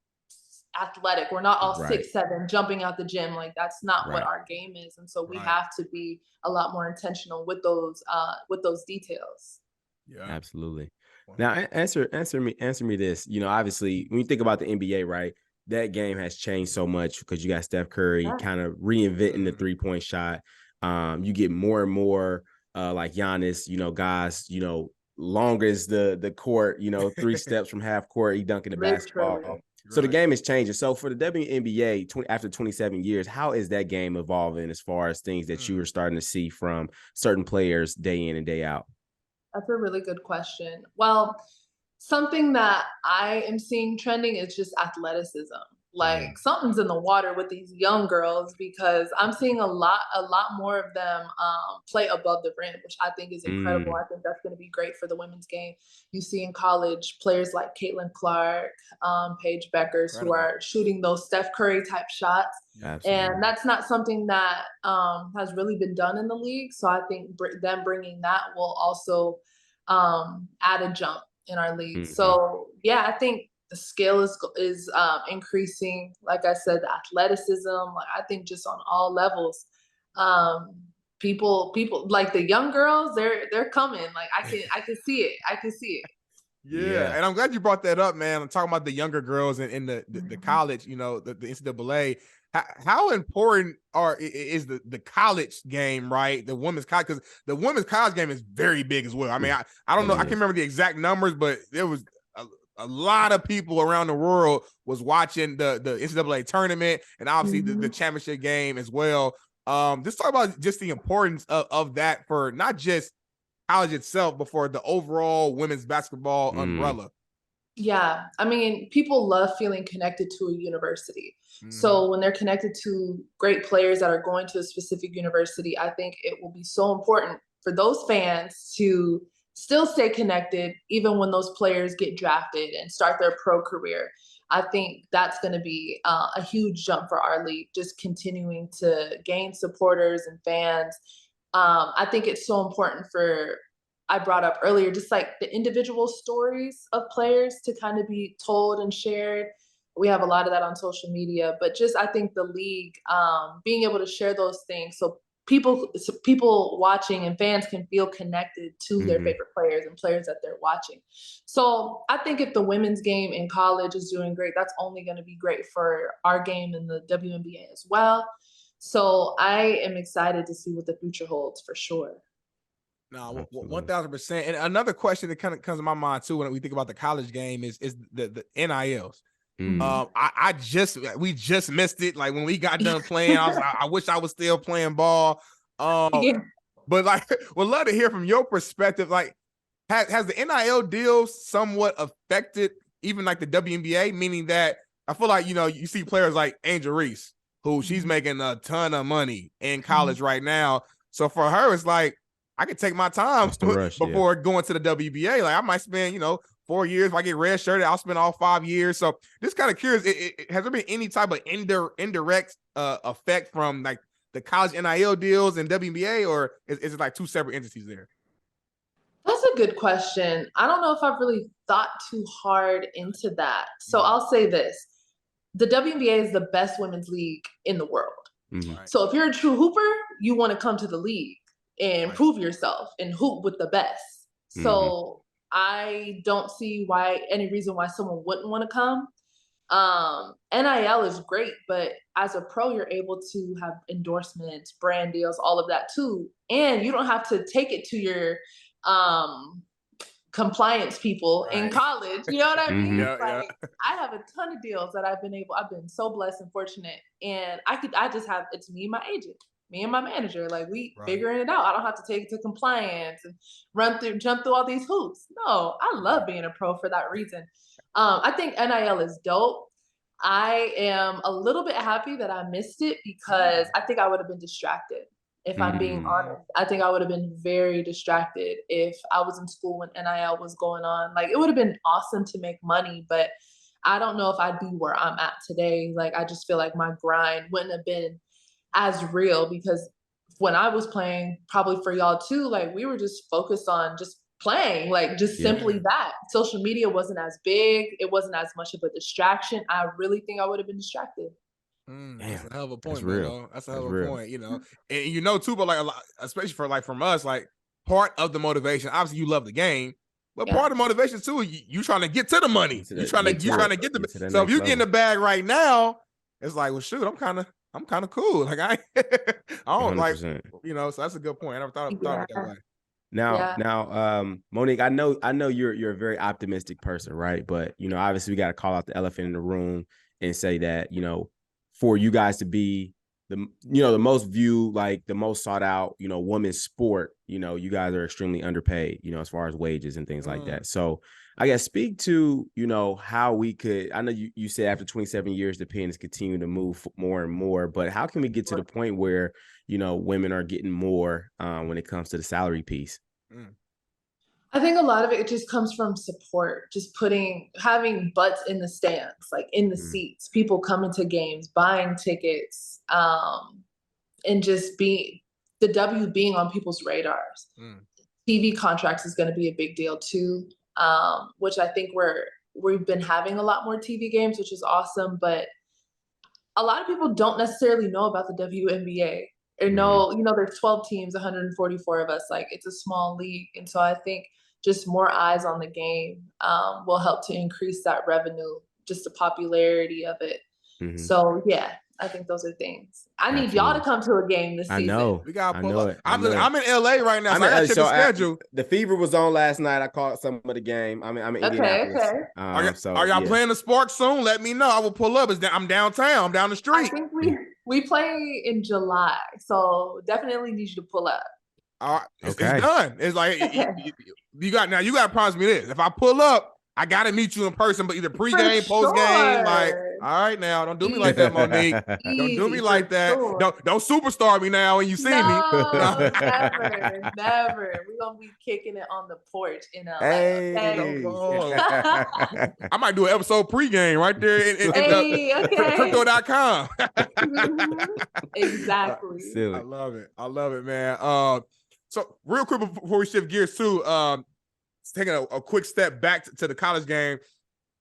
athletic. We're not all 6'7" jumping out the gym. Like, that's not what our game is. And so we have to be a lot more intentional with those details. Yeah, absolutely. Now answer me this. You know, obviously when you think about the NBA, right? That game has changed so much because you got Steph Curry kind of reinventing the 3-point shot. You get more and more like Giannis, you know, guys, you know, longer as the court, you know, 3 steps from half court, he dunking the basketball. So the game is changing. So for the WNBA, after 27 years, how is that game evolving as far as things that you are starting to see from certain players day in and day out? That's a really good question. Well, something that I am seeing trending is just athleticism. Like, something's in the water with these young girls, because I'm seeing a lot more of them play above the rim, which I think is incredible. I think that's going to be great for the women's game. You see in college players like Caitlin Clark, Paige Beckers, who are shooting those Steph Curry type shots. And that's not something that has really been done in the league. So I think them bringing that will also add a jump in our league. So yeah, I think the skill is increasing. Like I said, the athleticism, like, I think just on all levels, people like the young girls, they're coming. Like, I can see it. I can see it. Yeah, and I'm glad you brought that up, man. I'm talking about the younger girls in the college, you know, the NCAA. How important is the college game, right? The women's college, because the women's college game is very big as well. I mean, I don't know, I can't remember the exact numbers, but there was a lot of people around the world was watching the NCAA tournament, and obviously the championship game as well. Just talk about just the importance of that for not just college itself, but for the overall women's basketball umbrella. Yeah, I mean, people love feeling connected to a university. So when they're connected to great players that are going to a specific university, I think it will be so important for those fans to still stay connected even when those players get drafted and start their pro career. I think that's going to be a huge jump for our league, just continuing to gain supporters and fans. I think it's so important I brought up earlier, just like the individual stories of players to kind of be told and shared. We have a lot of that on social media, but just I think the league being able to share those things so people watching and fans can feel connected to their favorite players and players that they're watching. So I think if the women's game in college is doing great, that's only going to be great for our game in the WNBA as well. So I am excited to see what the future holds for sure. No, 1,000%. And another question that kind of comes to my mind too when we think about the college game is the NILs. We just missed it. Like when we got done playing, I wish I was still playing ball. But like, would love to hear from your perspective. Like, has the NIL deal somewhat affected even like the WNBA? Meaning that I feel like, you see players like Angel Reese, who she's making a ton of money in college right now. So for her, it's like, I could take my time before going to the WNBA. Like I might spend, 4 years. If I get red shirted, I'll spend all 5 years. So just kind of curious, has there been any type of indirect effect from like the college NIL deals and WNBA, or is it like two separate entities there? That's a good question. I don't know if I've really thought too hard into that. So I'll say this. The WNBA is the best women's league in the world. So if you're a true hooper, you want to come to the league and prove yourself and hoop with the best. So I don't see any reason why someone wouldn't want to come. NIL is great, but as a pro, you're able to have endorsements, brand deals, all of that too. And you don't have to take it to your compliance people in college. You know what I mean? I have a ton of deals that I've been so blessed and fortunate. And it's me and my agent. Me and my manager, like we figuring it out. I don't have to take it to compliance and jump through all these hoops. No, I love being a pro for that reason. I think NIL is dope. I am a little bit happy that I missed it because I think I would have been distracted. If I'm being honest, I think I would have been very distracted if I was in school when NIL was going on. Like it would have been awesome to make money, but I don't know if I'd be where I'm at today. Like I just feel like my grind wouldn't have been as real because when I was playing, probably for y'all too, like we were just focused on just playing, like just simply that. Social media wasn't as big. It wasn't as much of a distraction. I really think I would have been distracted. That's a hell of a point, that's real. That's a hell of a point, and too, but like a lot, especially from us, like part of the motivation, obviously you love the game, but part of the motivation too, you trying to get to the money. You're trying to get the. So if you get in the bag right now, it's like, well, shoot, I'm kind of cool. Like I don't 100%. Like, so that's a good point. I never thought of it that way. Now, Monique, I know you're a very optimistic person, right? But obviously we got to call out the elephant in the room and say that for you guys to be the most viewed, like the most sought out, women's sport, you guys are extremely underpaid, as far as wages and things like that. So I guess speak to, how we could, I know you said after 27 years, the pen is continuing to move more and more, but how can we get to the point where, women are getting more when it comes to the salary piece? I think a lot of it just comes from support, just having butts in the stands, like in the seats, people coming to games, buying tickets, and just the W being on people's radars. TV contracts is going to be a big deal too, which I think we've been having a lot more TV games, which is awesome, but a lot of people don't necessarily know about the WNBA. Or there's 12 teams, 144 of us. Like it's a small league, and so I think just more eyes on the game will help to increase that revenue, just the popularity of it. So yeah, I think those are things. I need y'all to come to a game this season. I know. We gotta pull up. I'm in LA right now, so I gotta check the schedule. The Fever was on last night. I caught some of the game. I'm in Indianapolis. Okay. Are y'all playing the Sparks soon? Let me know. I will pull up. I'm downtown. I'm down the street. I think we play in July, so definitely need you to pull up. All right, it's done. It's like you got to promise me this. If I pull up, I gotta meet you in person, but either pregame, postgame. Like, all right, now don't do me like that, Monique. Don't do me like that. Sure. Don't superstar me now when you see me. Never. We're gonna be kicking it on the porch in LA. Hey. I might do an episode pregame right there in crypto.com. Exactly. I love it, man. So real quick before we shift gears too, taking a quick step back to the college game.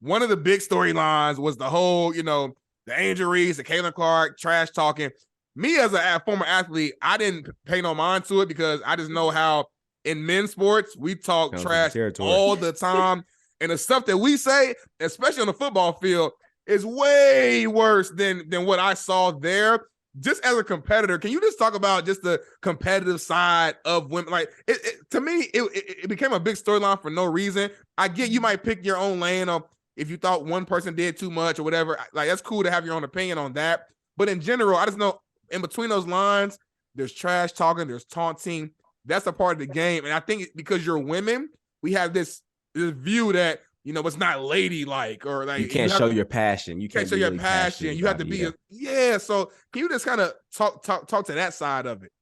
one of the big storylines was the whole, the injuries, the Caitlin Clark trash talking. Me as a former athlete, I didn't pay no mind to it because I just know how in men's sports we talk trash all the time, and the stuff that we say, especially on the football field, is way worse than what I saw there. Just as a competitor, can you just talk about just the competitive side of women? Like, to me, it became a big storyline for no reason. I get you might pick your own lane of if you thought one person did too much or whatever. Like, that's cool to have your own opinion on that. But in general, I just know in between those lines, there's trash talking, there's taunting. That's a part of the game. And I think because you're women, we have this view that, it's not ladylike, or like you can't show your passion. You can't show your passion. You have to be So can you just kind of talk to that side of it?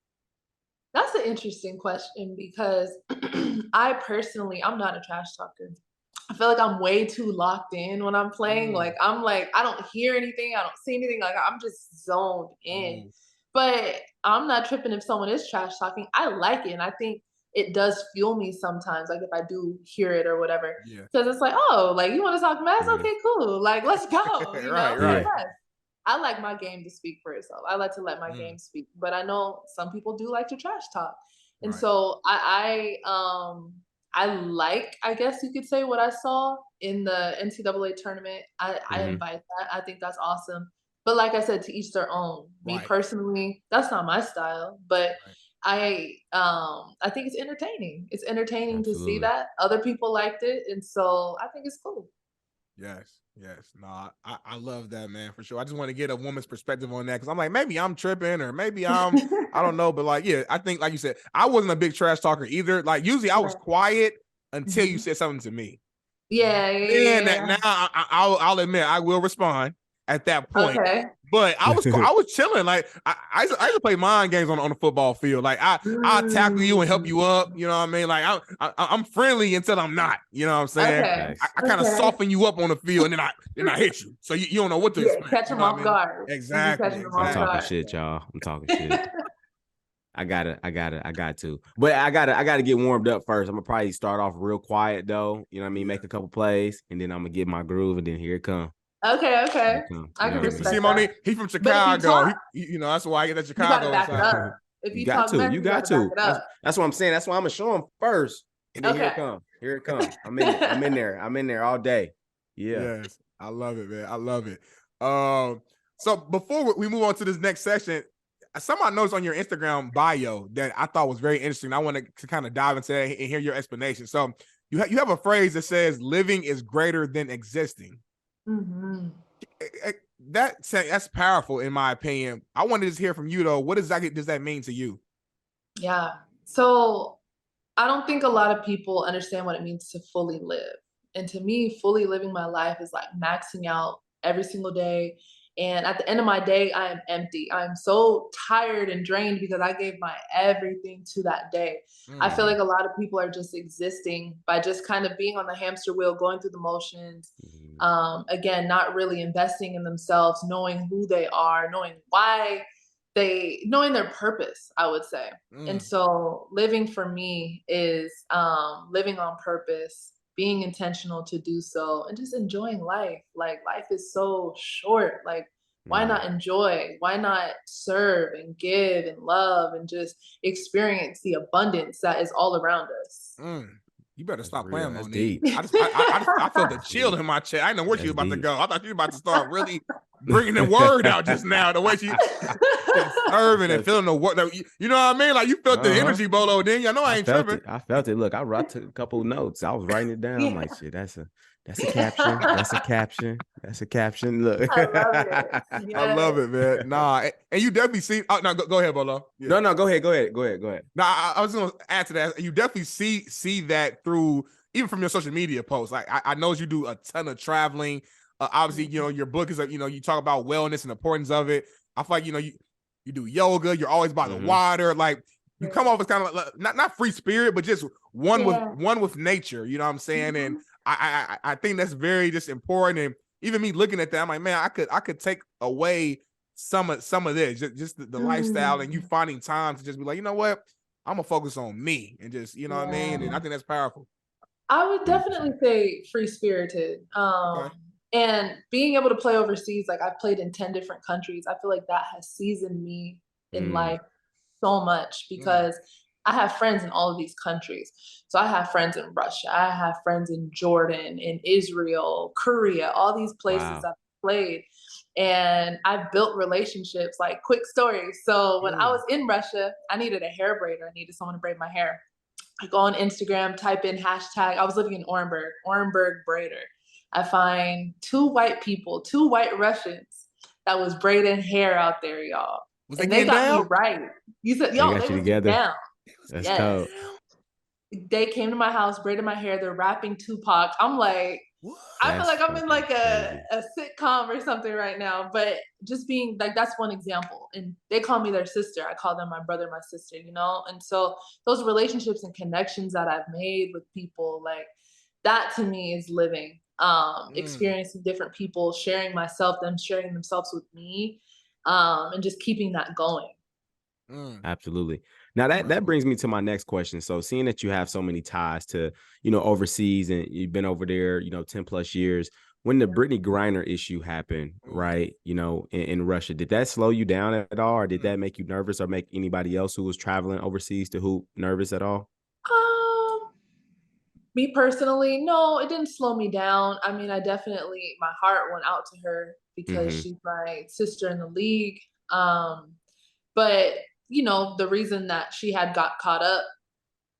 That's an interesting question because I'm not a trash talker. I feel like I'm way too locked in when I'm playing. Like, I don't hear anything. I don't see anything. Like, I'm just zoned in. But I'm not tripping if someone is trash talking. I like it. And I think it does fuel me sometimes, like if I do hear it or whatever. Because it's like, oh, like, you want to talk mess? Okay, cool. Like, let's go. Right. I like my game to speak for itself. I like to let my game speak. But I know some people do like to trash talk. And so I like, I guess you could say, what I saw in the NCAA tournament. I invite that. I think that's awesome. But like I said, to each their own. Me personally, that's not my style. But I think it's entertaining. It's entertaining to see that other people liked it, and so I think it's cool. Yes. No, I love that, man, for sure. I just want to get a woman's perspective on that because I'm like, maybe I'm tripping or maybe I don't know, but like, I think, like you said, I wasn't a big trash talker either. Like, usually I was quiet until you said something to me. Yeah. Now I'll admit I will respond at that point. Okay. But I was chilling. Like, I used to play mind games on the football field. Like, I'll tackle you and help you up. You know what I mean? Like, I'm friendly until I'm not. You know what I'm saying? Okay. I kind of soften you up on the field, and then I hit you. So you don't know what to expect. Catch them off guard. Exactly. I'm talking shit, y'all. I'm talking shit. I got to. But I gotta get warmed up first. I'm gonna probably start off real quiet though. You know what I mean? Make a couple plays, and then I'm gonna get my groove, and then here it comes. Okay. I can respect see, Monique, he's from Chicago. That's why I get that Chicago. You gotta back it up. If you got to, you got to. That's what I'm saying. That's why I'm gonna show him first, and then here it comes. I'm in there all day. Yeah. Yes, I love it, man. I love it. So before we move on to this next section, some I noticed on your Instagram bio that I thought was very interesting. I wanted to kind of dive into that and hear your explanation. So you have a phrase that says "living is greater than existing." That's powerful in my opinion. I wanted to hear from you though. What exactly does that mean to you? Yeah. So I don't think a lot of people understand what it means to fully live. And to me, fully living my life is like maxing out every single day. And at the end of my day, I am empty. I'm so tired and drained because I gave my everything to that day. I feel like a lot of people are just existing by just kind of being on the hamster wheel, going through the motions. Again, not really investing in themselves, knowing who they are, knowing their purpose, I would say. And so living for me is living on purpose, being intentional to do so, and just enjoying life. Like, life is so short. Like, why not enjoy? Why not serve and give and love and just experience the abundance that is all around us? You better stop playing, Monique. I felt the chill in my chest. I didn't know where she was about to go. I thought she was about to start really bringing the word out just now. The way she serving and feeling the word. You know what I mean? Like, you felt the energy, Bolo. Then you know I ain't tripping. I felt it. Look, I took a couple notes. I was writing it down. I'm like, shit, that's a caption. That's a caption. That's a caption. Look, I love it. Yes. I love it, man. Nah, and you definitely see. Oh, no, go ahead, Bolo. Yeah. No, go ahead. Nah, I was gonna add to that. You definitely see that through, even from your social media posts. Like, I know you do a ton of traveling. Obviously, your book is you talk about wellness and the importance of it. I feel like you do yoga. You're always by the water. Like, you come off as kind of like, not free spirit, but just one with nature. You know what I'm saying? And I think that's very just important. And even me looking at that, I'm like, man, I could take away some of this, just the lifestyle, and you finding time to just be like, you know what, I'm gonna focus on me and just, you know what I mean? And I think that's powerful. I would 100%. definitely say free-spirited. Okay. And being able to play overseas, like I've played in 10 different countries, I feel like that has seasoned me in life so much because I have friends in all of these countries. So I have friends in Russia, I have friends in Jordan, in Israel, Korea, all these places Wow. I've played. And I've built relationships, like quick story. So when I was in Russia, I needed a hair braider. I needed someone to braid my hair. I go on Instagram, type in hashtag, I was living in Orenburg braider. I find two white people, two white Russians that was braiding hair out there, y'all. Was they And they getting got me down? right. You said, They yo, got they you was getting together. down. That's Yes. dope. They came to my house, braided my hair. They're rapping Tupac. I'm like, What? I feel like I'm in like Crazy. a sitcom or something right now. But just being like, that's one example. And they call me their sister. I call them my brother, my sister, you know? And so those relationships and connections that I've made with people, like that to me is living. Experiencing different people, sharing myself, them sharing themselves with me, and just keeping that going. Absolutely. Now that brings me to my next question. So seeing that you have so many ties to, overseas and you've been over there, 10 plus years, when the Brittany Griner issue happened, right, in Russia, did that slow you down at all? Or did that make you nervous or make anybody else who was traveling overseas to hoop nervous at all? Um, Me personally, no, it didn't slow me down. I mean, my heart went out to her because Mm-hmm. she's my sister in the league. Um, but the reason that she had got caught up,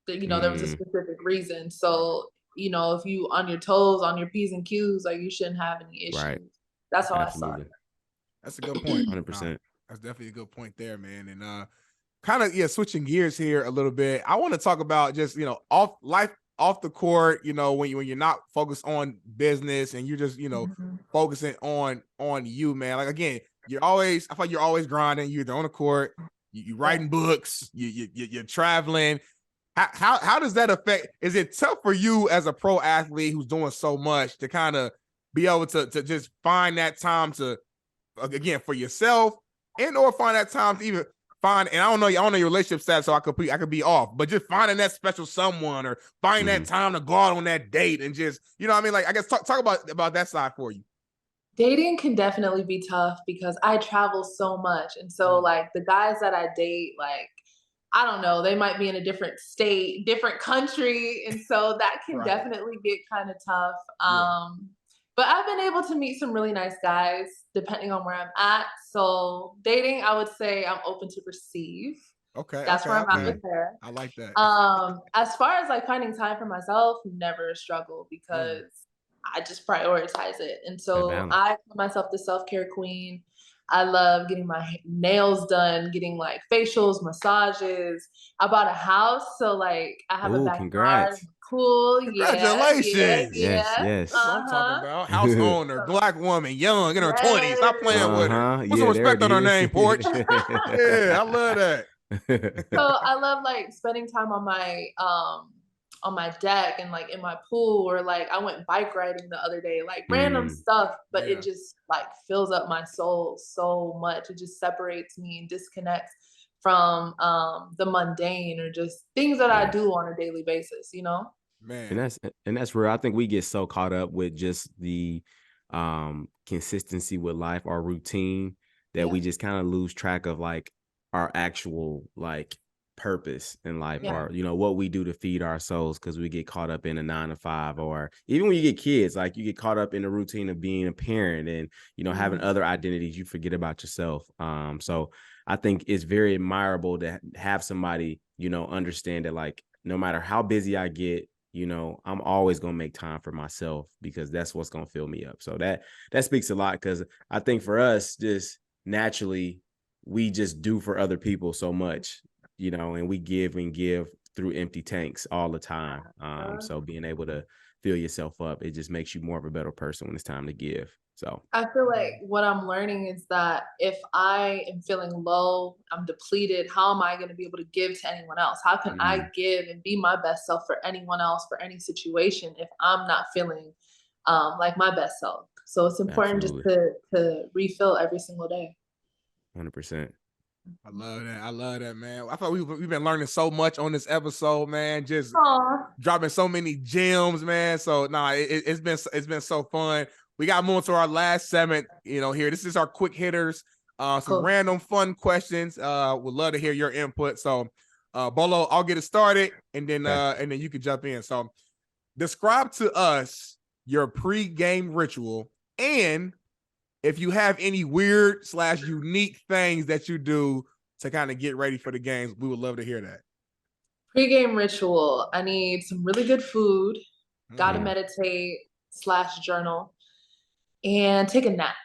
that there was a specific reason. So, if you on your toes, on your P's and Q's, like you shouldn't have any Right. issues. That's how I saw Absolutely. it. That's a good point. 100%. That's definitely a good point there, man. And kind of switching gears here a little bit. I want to talk about just off the court. When you're not focused on business and you're just focusing on you, man. Like again, I feel like you're always grinding. You're either on the court, you writing books, you're traveling. How does that affect? Is it tough for you as a pro athlete who's doing so much to kind of be able to just find that time to again for yourself and or find that time to even find, and I don't know your relationship status, so I could be off, but just finding that special someone or finding that time to go out on that date and just what I mean, like I guess talk about that side for you. Dating can definitely be tough because I travel so much. And so like the guys that I date, like, I don't know, they might be in a different state, different country. And so that can definitely get kind of tough. But I've been able to meet some really nice guys depending on where I'm at. So dating, I would say I'm open to receive. That's where I'm at with her. I like that. As far as like finding time for myself, never a struggle because I just prioritize it. And so I call myself the self-care queen. I love getting my nails done, getting like facials, massages. I bought a house, so like I have a Oh, backyard, congrats. cool. Congratulations. Yes, Yeah. yes. That's what I'm talking about. House owner, black woman, young, in her 20s. Stop playing with her. Put some Yeah, there respect it on her is. name, Porch. Yeah, I love that. So I love like spending time on my deck and like in my pool, or like I went bike riding the other day, like random stuff, but it just like fills up my soul so much. It just separates me and disconnects from the mundane or just things that I do on a daily basis, Man. And that's real. I think we get so caught up with just the consistency with life, our routine, that we just kind of lose track of like our actual like purpose in life, or what we do to feed our souls, because we get caught up in a 9 to 5, or even when you get kids, like you get caught up in the routine of being a parent and having other identities, you forget about yourself. So I think it's very admirable to have somebody understand that, like, no matter how busy I get, I'm always going to make time for myself, because that's what's going to fill me up. So that speaks a lot, because I think for us, just naturally, we just do for other people so much, and we give and give through empty tanks all the time. So being able to fill yourself up, it just makes you more of a better person when it's time to give. So I feel like what I'm learning is that if I am feeling low, I'm depleted, how am I going to be able to give to anyone else? How can I give and be my best self for anyone else, for any situation, if I'm not feeling like my best self? So it's important just to refill every single day. 100%. I love that. I love that, man. I thought we've been learning so much on this episode, man. Just dropping so many gems, man. So it's been so fun. We got moving to our last segment, here. This is our quick hitters. Some random fun questions. Would love to hear your input. So Bolo, I'll get it started and then you can jump in. So describe to us your pre-game ritual, and if you have any weird / unique things that you do to kind of get ready for the games, we would love to hear that. Pre-game ritual. I need some really good food. Gotta meditate / journal and take a nap.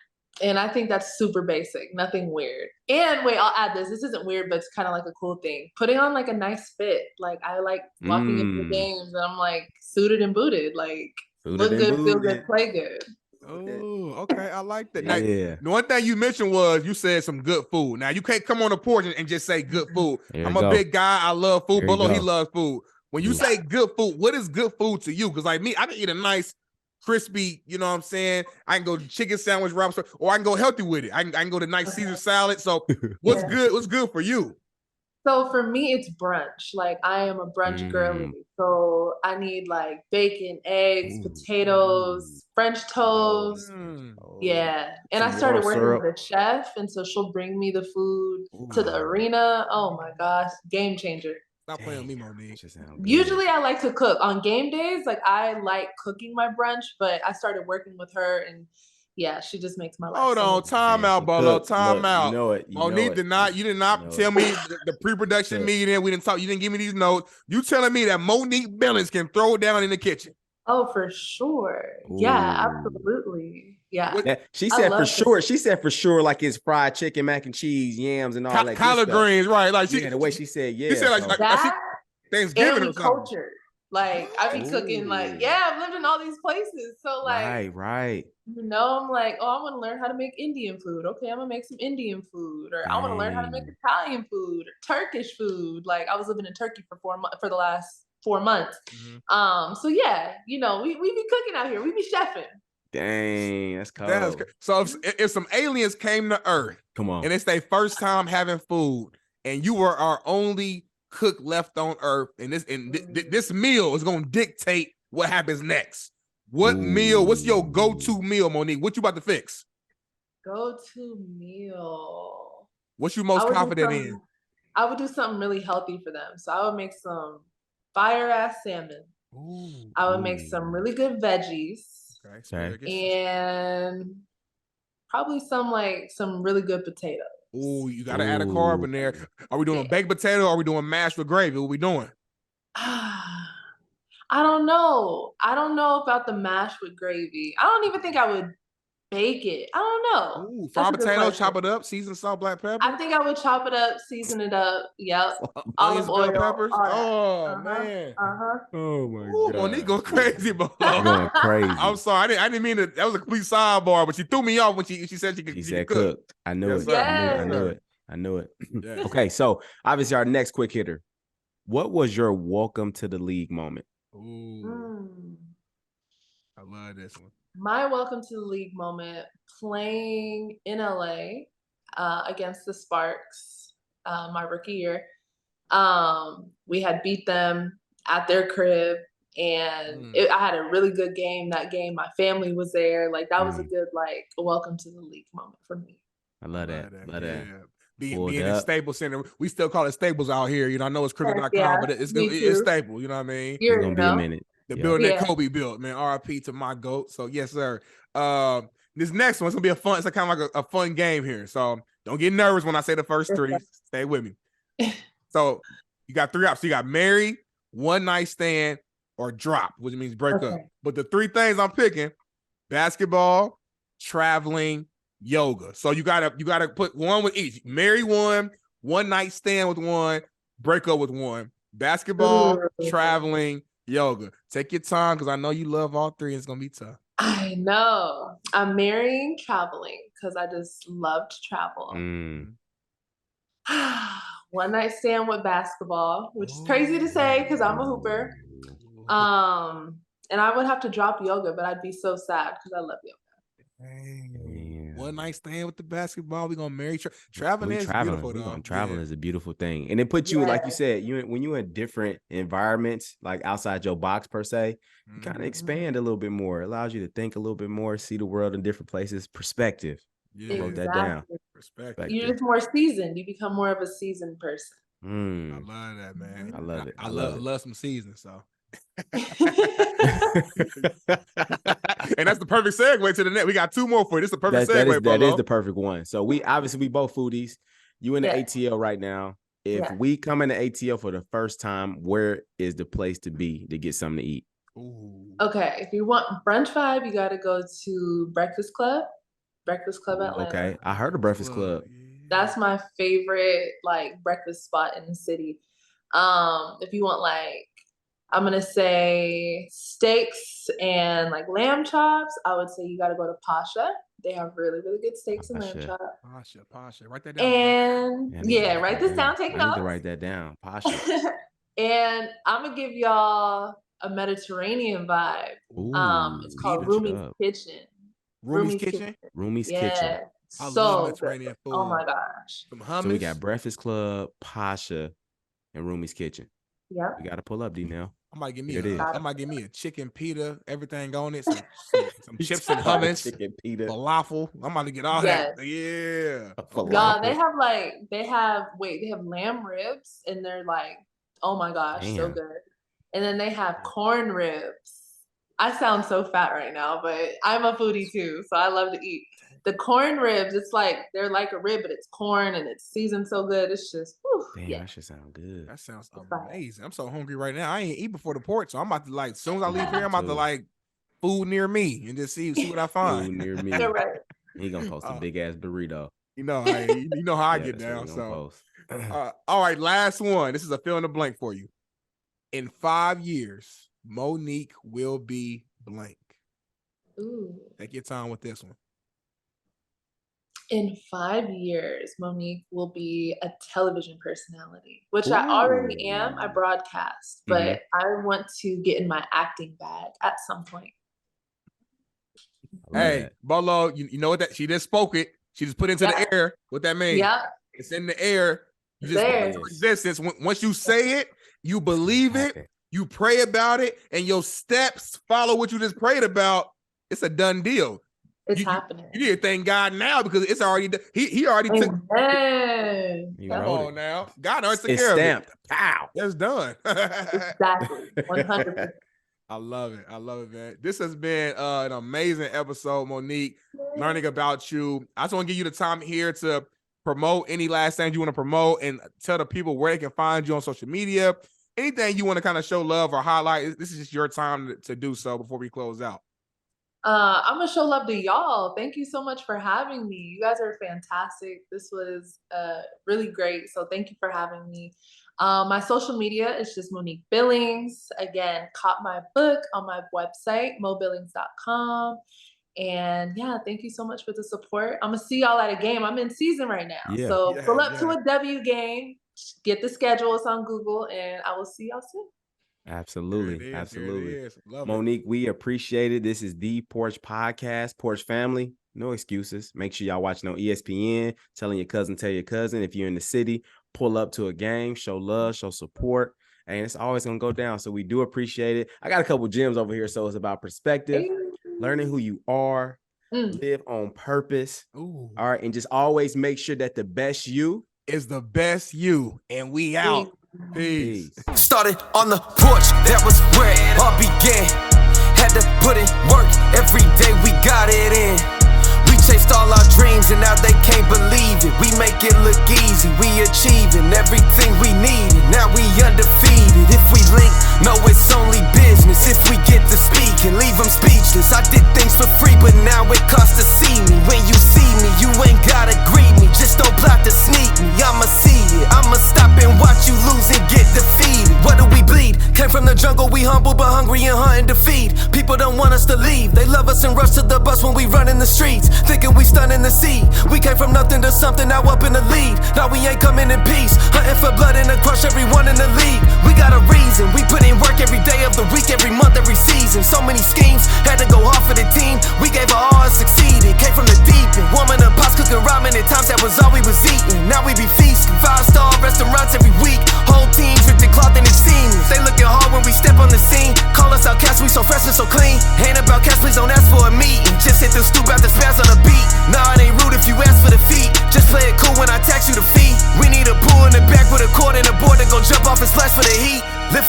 And I think that's super basic, nothing weird. And wait, I'll add this. This isn't weird, but it's kind of like a cool thing. Putting on like a nice fit. Like I like walking into the games and I'm like suited and booted. Like look good, feel good, play good. Oh, okay. I like that. Now, Yeah. the one thing you mentioned was you said some good food. Now you can't come on the porch and just say good food. I'm a big guy. I love food. Bolo, he loves food. When you say good food, what is good food to you? Because like me, I can eat a nice crispy, you know what I'm saying? I can go to chicken sandwich, wraps, or I can go healthy with it. I can go to nice Caesar salad. So what's good? What's good for you? So for me, it's brunch. Like I am a brunch girly. So I need like bacon, eggs, potatoes, French toast. Yeah. And I started working with a chef. And so she'll bring me the food to the arena. Oh my gosh. Game changer. Stop playing with me, Monique. Usually I like to cook on game days. Like I like cooking my brunch, but I started working with her and yeah, she just makes my life. Hold on, time out, Bolo. Time out. You know it. Monique did not. You did not tell me the pre-production meeting. We didn't talk. You didn't give me these notes. You telling me that Monique Billings can throw it down in the kitchen? Oh, for sure. Yeah, absolutely. Yeah. She said for sure. She said for sure, like it's fried chicken, mac and cheese, yams, and all that. Collard greens, right? Like the way she said, She said like that. Thanksgiving or something. Culture. Like I be cooking. Like I've lived in all these places, so like right. I'm like, I want to learn how to make Indian food. Okay, I'm gonna make some Indian food, or I want to learn how to make Italian food, or Turkish food. Like I was living in Turkey for the last 4 months. So yeah, we be cooking out here. We be chefing. Dang, that's cool. So if some aliens came to Earth, come on, and it's their first time having food, and you were our only cook left on Earth, and this meal is gonna dictate what happens next. What meal? What's your go-to meal, Monique? What you about to fix? Go-to meal. What you most confident in? I would do something really healthy for them. So I would make some fire-ass salmon. I would make some really good veggies. Okay. And probably some really good potatoes. Oh, you gotta add a carb in there. Are we doing baked potato? Or are we doing mashed with gravy? What we doing? I don't know. I don't know about the mash with gravy. I don't even think I would bake it. I don't know. Ooh, fried potato, chop it up, season, salt, black pepper. I think I would chop it up, season it up. Yep. Olive oil, peppers. Man. Oh my God. Monique going crazy, bro. Going crazy. I'm sorry. I didn't mean to. That was a complete sidebar, but she threw me off when she said she could cook. I knew it. I knew it. Yes. Okay, so obviously our next quick hitter. What was your welcome to the league moment? I love this one. My welcome to the league moment, playing in LA against the Sparks my rookie year. We had beat them at their crib, and I had a really good game that game. My family was there. Like that was a good welcome to the league moment for me. I love that. Love that. Being in Staples Center, we still call it Staples out here. I know it's cricket.com, but it's Staples. You know what I mean? It's gonna be a minute. The building that Kobe built, man. RIP to my GOAT. So yes, sir. This next one's gonna be a fun. It's kind of like a fun game here. So don't get nervous when I say the first three. Stay with me. So you got 3 options. So you got marry, one night stand, or drop, which means break up. But the 3 things I'm picking: basketball, traveling, yoga. So you gotta put one with each. Marry one night stand with one, break up with one. Basketball, traveling, yoga. Take your time because I know you love all 3. It's gonna be tough. I know. I'm marrying traveling because I just love to travel. One night stand with basketball, which is crazy to say because I'm a hooper. And I would have to drop yoga, but I'd be so sad because I love yoga. one night stand with the basketball. We're gonna marry. Traveling is beautiful, though. Traveling is a beautiful thing, and it puts you, like you said, when you're in different environments, like outside your box per se, you kind of expand a little bit more. It allows you to think a little bit more, see the world in different places. Perspective. Yeah, wrote that down. Perspective. You're just more seasoned. You become more of a seasoned person. I love that, man. I love it. I love some seasoning, so. And that's the perfect segue to the next. We got two more for you. This is the perfect segue. That is the perfect one. So we both foodies. You in the ATL right now. If we come in the ATL for the first time, where is the place to be to get something to eat? Ooh. Okay, if you want brunch vibe, you got to go to Breakfast Club Atlanta. Okay, I heard of Breakfast Club. That's my favorite like breakfast spot in the city. If you want like, I'm gonna say steaks and like lamb chops, I would say you got to go to Pasha. They have really, really good steaks and lamb chops. Pasha, write that down. And write this down. Take notes. I need to write that down. Pasha. And I'm gonna give y'all a Mediterranean vibe. It's called Rumi's Kitchen. Rumi's Kitchen. Rumi's Kitchen. I love Mediterranean food. Oh my gosh. Some hummus. So we got Breakfast Club, Pasha, and Rumi's Kitchen. Yep. We got to pull up, D-Now. I might give me a chicken pita, everything on it, some chips and hummus, chicken pita, falafel. I'm about to get all that. Yeah. Y'all, they have lamb ribs, and they're like, oh my gosh, so good. And then they have corn ribs. I sound so fat right now, but I'm a foodie too, so I love to eat. The corn ribs, it's like they're like a rib, but it's corn and it's seasoned so good. It's just, that should sound good. That sounds amazing. I'm so hungry right now. I ain't eat before the porch, so I'm about to as soon as I leave here, I'm about to like food near me and just see what I find. Food near me. Right. He gonna post a big ass burrito. You know how I get down. So, all right, last one. This is a fill in the blank for you. In 5 years, Monique will be blank. Ooh. Take your time with this one. In 5 years, Monique will be a television personality, which I already am. I broadcast, but I want to get in my acting bag at some point. Hey, Bolo, you know what that she just spoke it. She just put into the air. What that means? Yeah, it's in the air. You just put it into existence. Once you say it, you believe it, you pray about it, and your steps follow what you just prayed about. It's a done deal. It's happening. You need to thank God now because it's already done. He already took. Come on now. God already took care of it. Pow. It's done. Exactly. 100%. I love it, man. This has been an amazing episode, Monique. Learning about you. I just want to give you the time here to promote any last things you want to promote and tell the people where they can find you on social media. Anything you want to kind of show love or highlight. This is just your time to do so before we close out. I'm gonna show love to y'all. Thank you so much for having me. You guys are fantastic. This was really great. So thank you for having me. My social media is just Monique Billings. Again, cop my book on my website, mobillings.com. And thank you so much for the support. I'm gonna see y'all at a game. I'm in season right now. So pull up to a W game, get the schedule. It's on Google, and I will see y'all soon. Absolutely. Monique, we appreciate it. This is the Porch Podcast. Porch family, no excuses. Make sure y'all watching on ESPN, telling your cousin, tell your cousin. If you're in the city, pull up to a game, show love, show support, and it's always going to go down. So we do appreciate it. I got a couple gems over here. So it's about perspective, learning who you are, live on purpose. All right. And just always make sure that the best you is the best you. And we out. Peace. Started on the porch, that was where it all began. Had to put in work, every day we got it in. We chased all our dreams and now they can't believe it. We make it look easy, we achieving everything we needed. Now we undefeated. If we link, no it's only business. If we get to speak and leave them speechless. I did things for free but now it costs to see me. When you see me, you ain't gotta greet me. Just don't plot to sneak me, I'ma see it. I'ma stop and watch you lose and get defeated. What do we bleed? Came from the jungle, we humble but hungry and hunting to feed. People don't want us to leave. They love us and rush to the bus when we run in the streets, thinking we stunning the sea. We came from nothing to something, now up in the lead. Now we ain't coming in peace, hunting for blood and to crush everyone in the league. We got a reason, we put in work every day of the week, every month, every season. So many schemes, had to go hard for the team. We gave our all and succeeded. Came from the deep and woman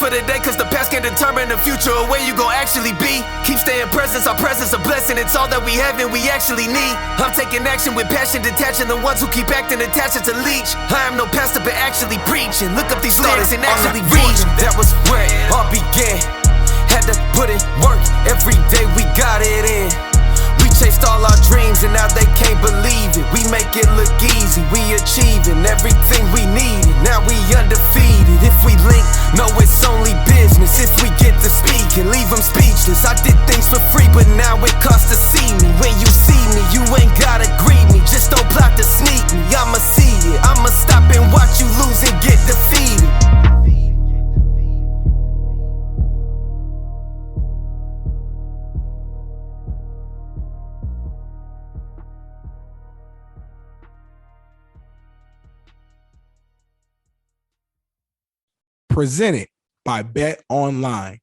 for the day, cause the past can determine the future or where you gon' actually be. Keep staying present, our presence a blessing. It's all that we have and we actually need. I'm taking action with passion, detaching the ones who keep acting attached to leech. I am no pastor, but actually preaching. Look up these lyrics and actually read. That was where it all began. Had to put in work, every day we got it in. We chased all our dreams and now they can't believe it. We make it look easy, we achieving everything we needed. Now we undefeated. If we link, no it's only business. If we get to speak and leave them speechless. I did things for free, but now it costs to see me. When you see me, you ain't gotta greet me. Just don't plot to sneak me. I'ma see it, I'ma stop and watch you lose and get defeated. Presented by Bet Online.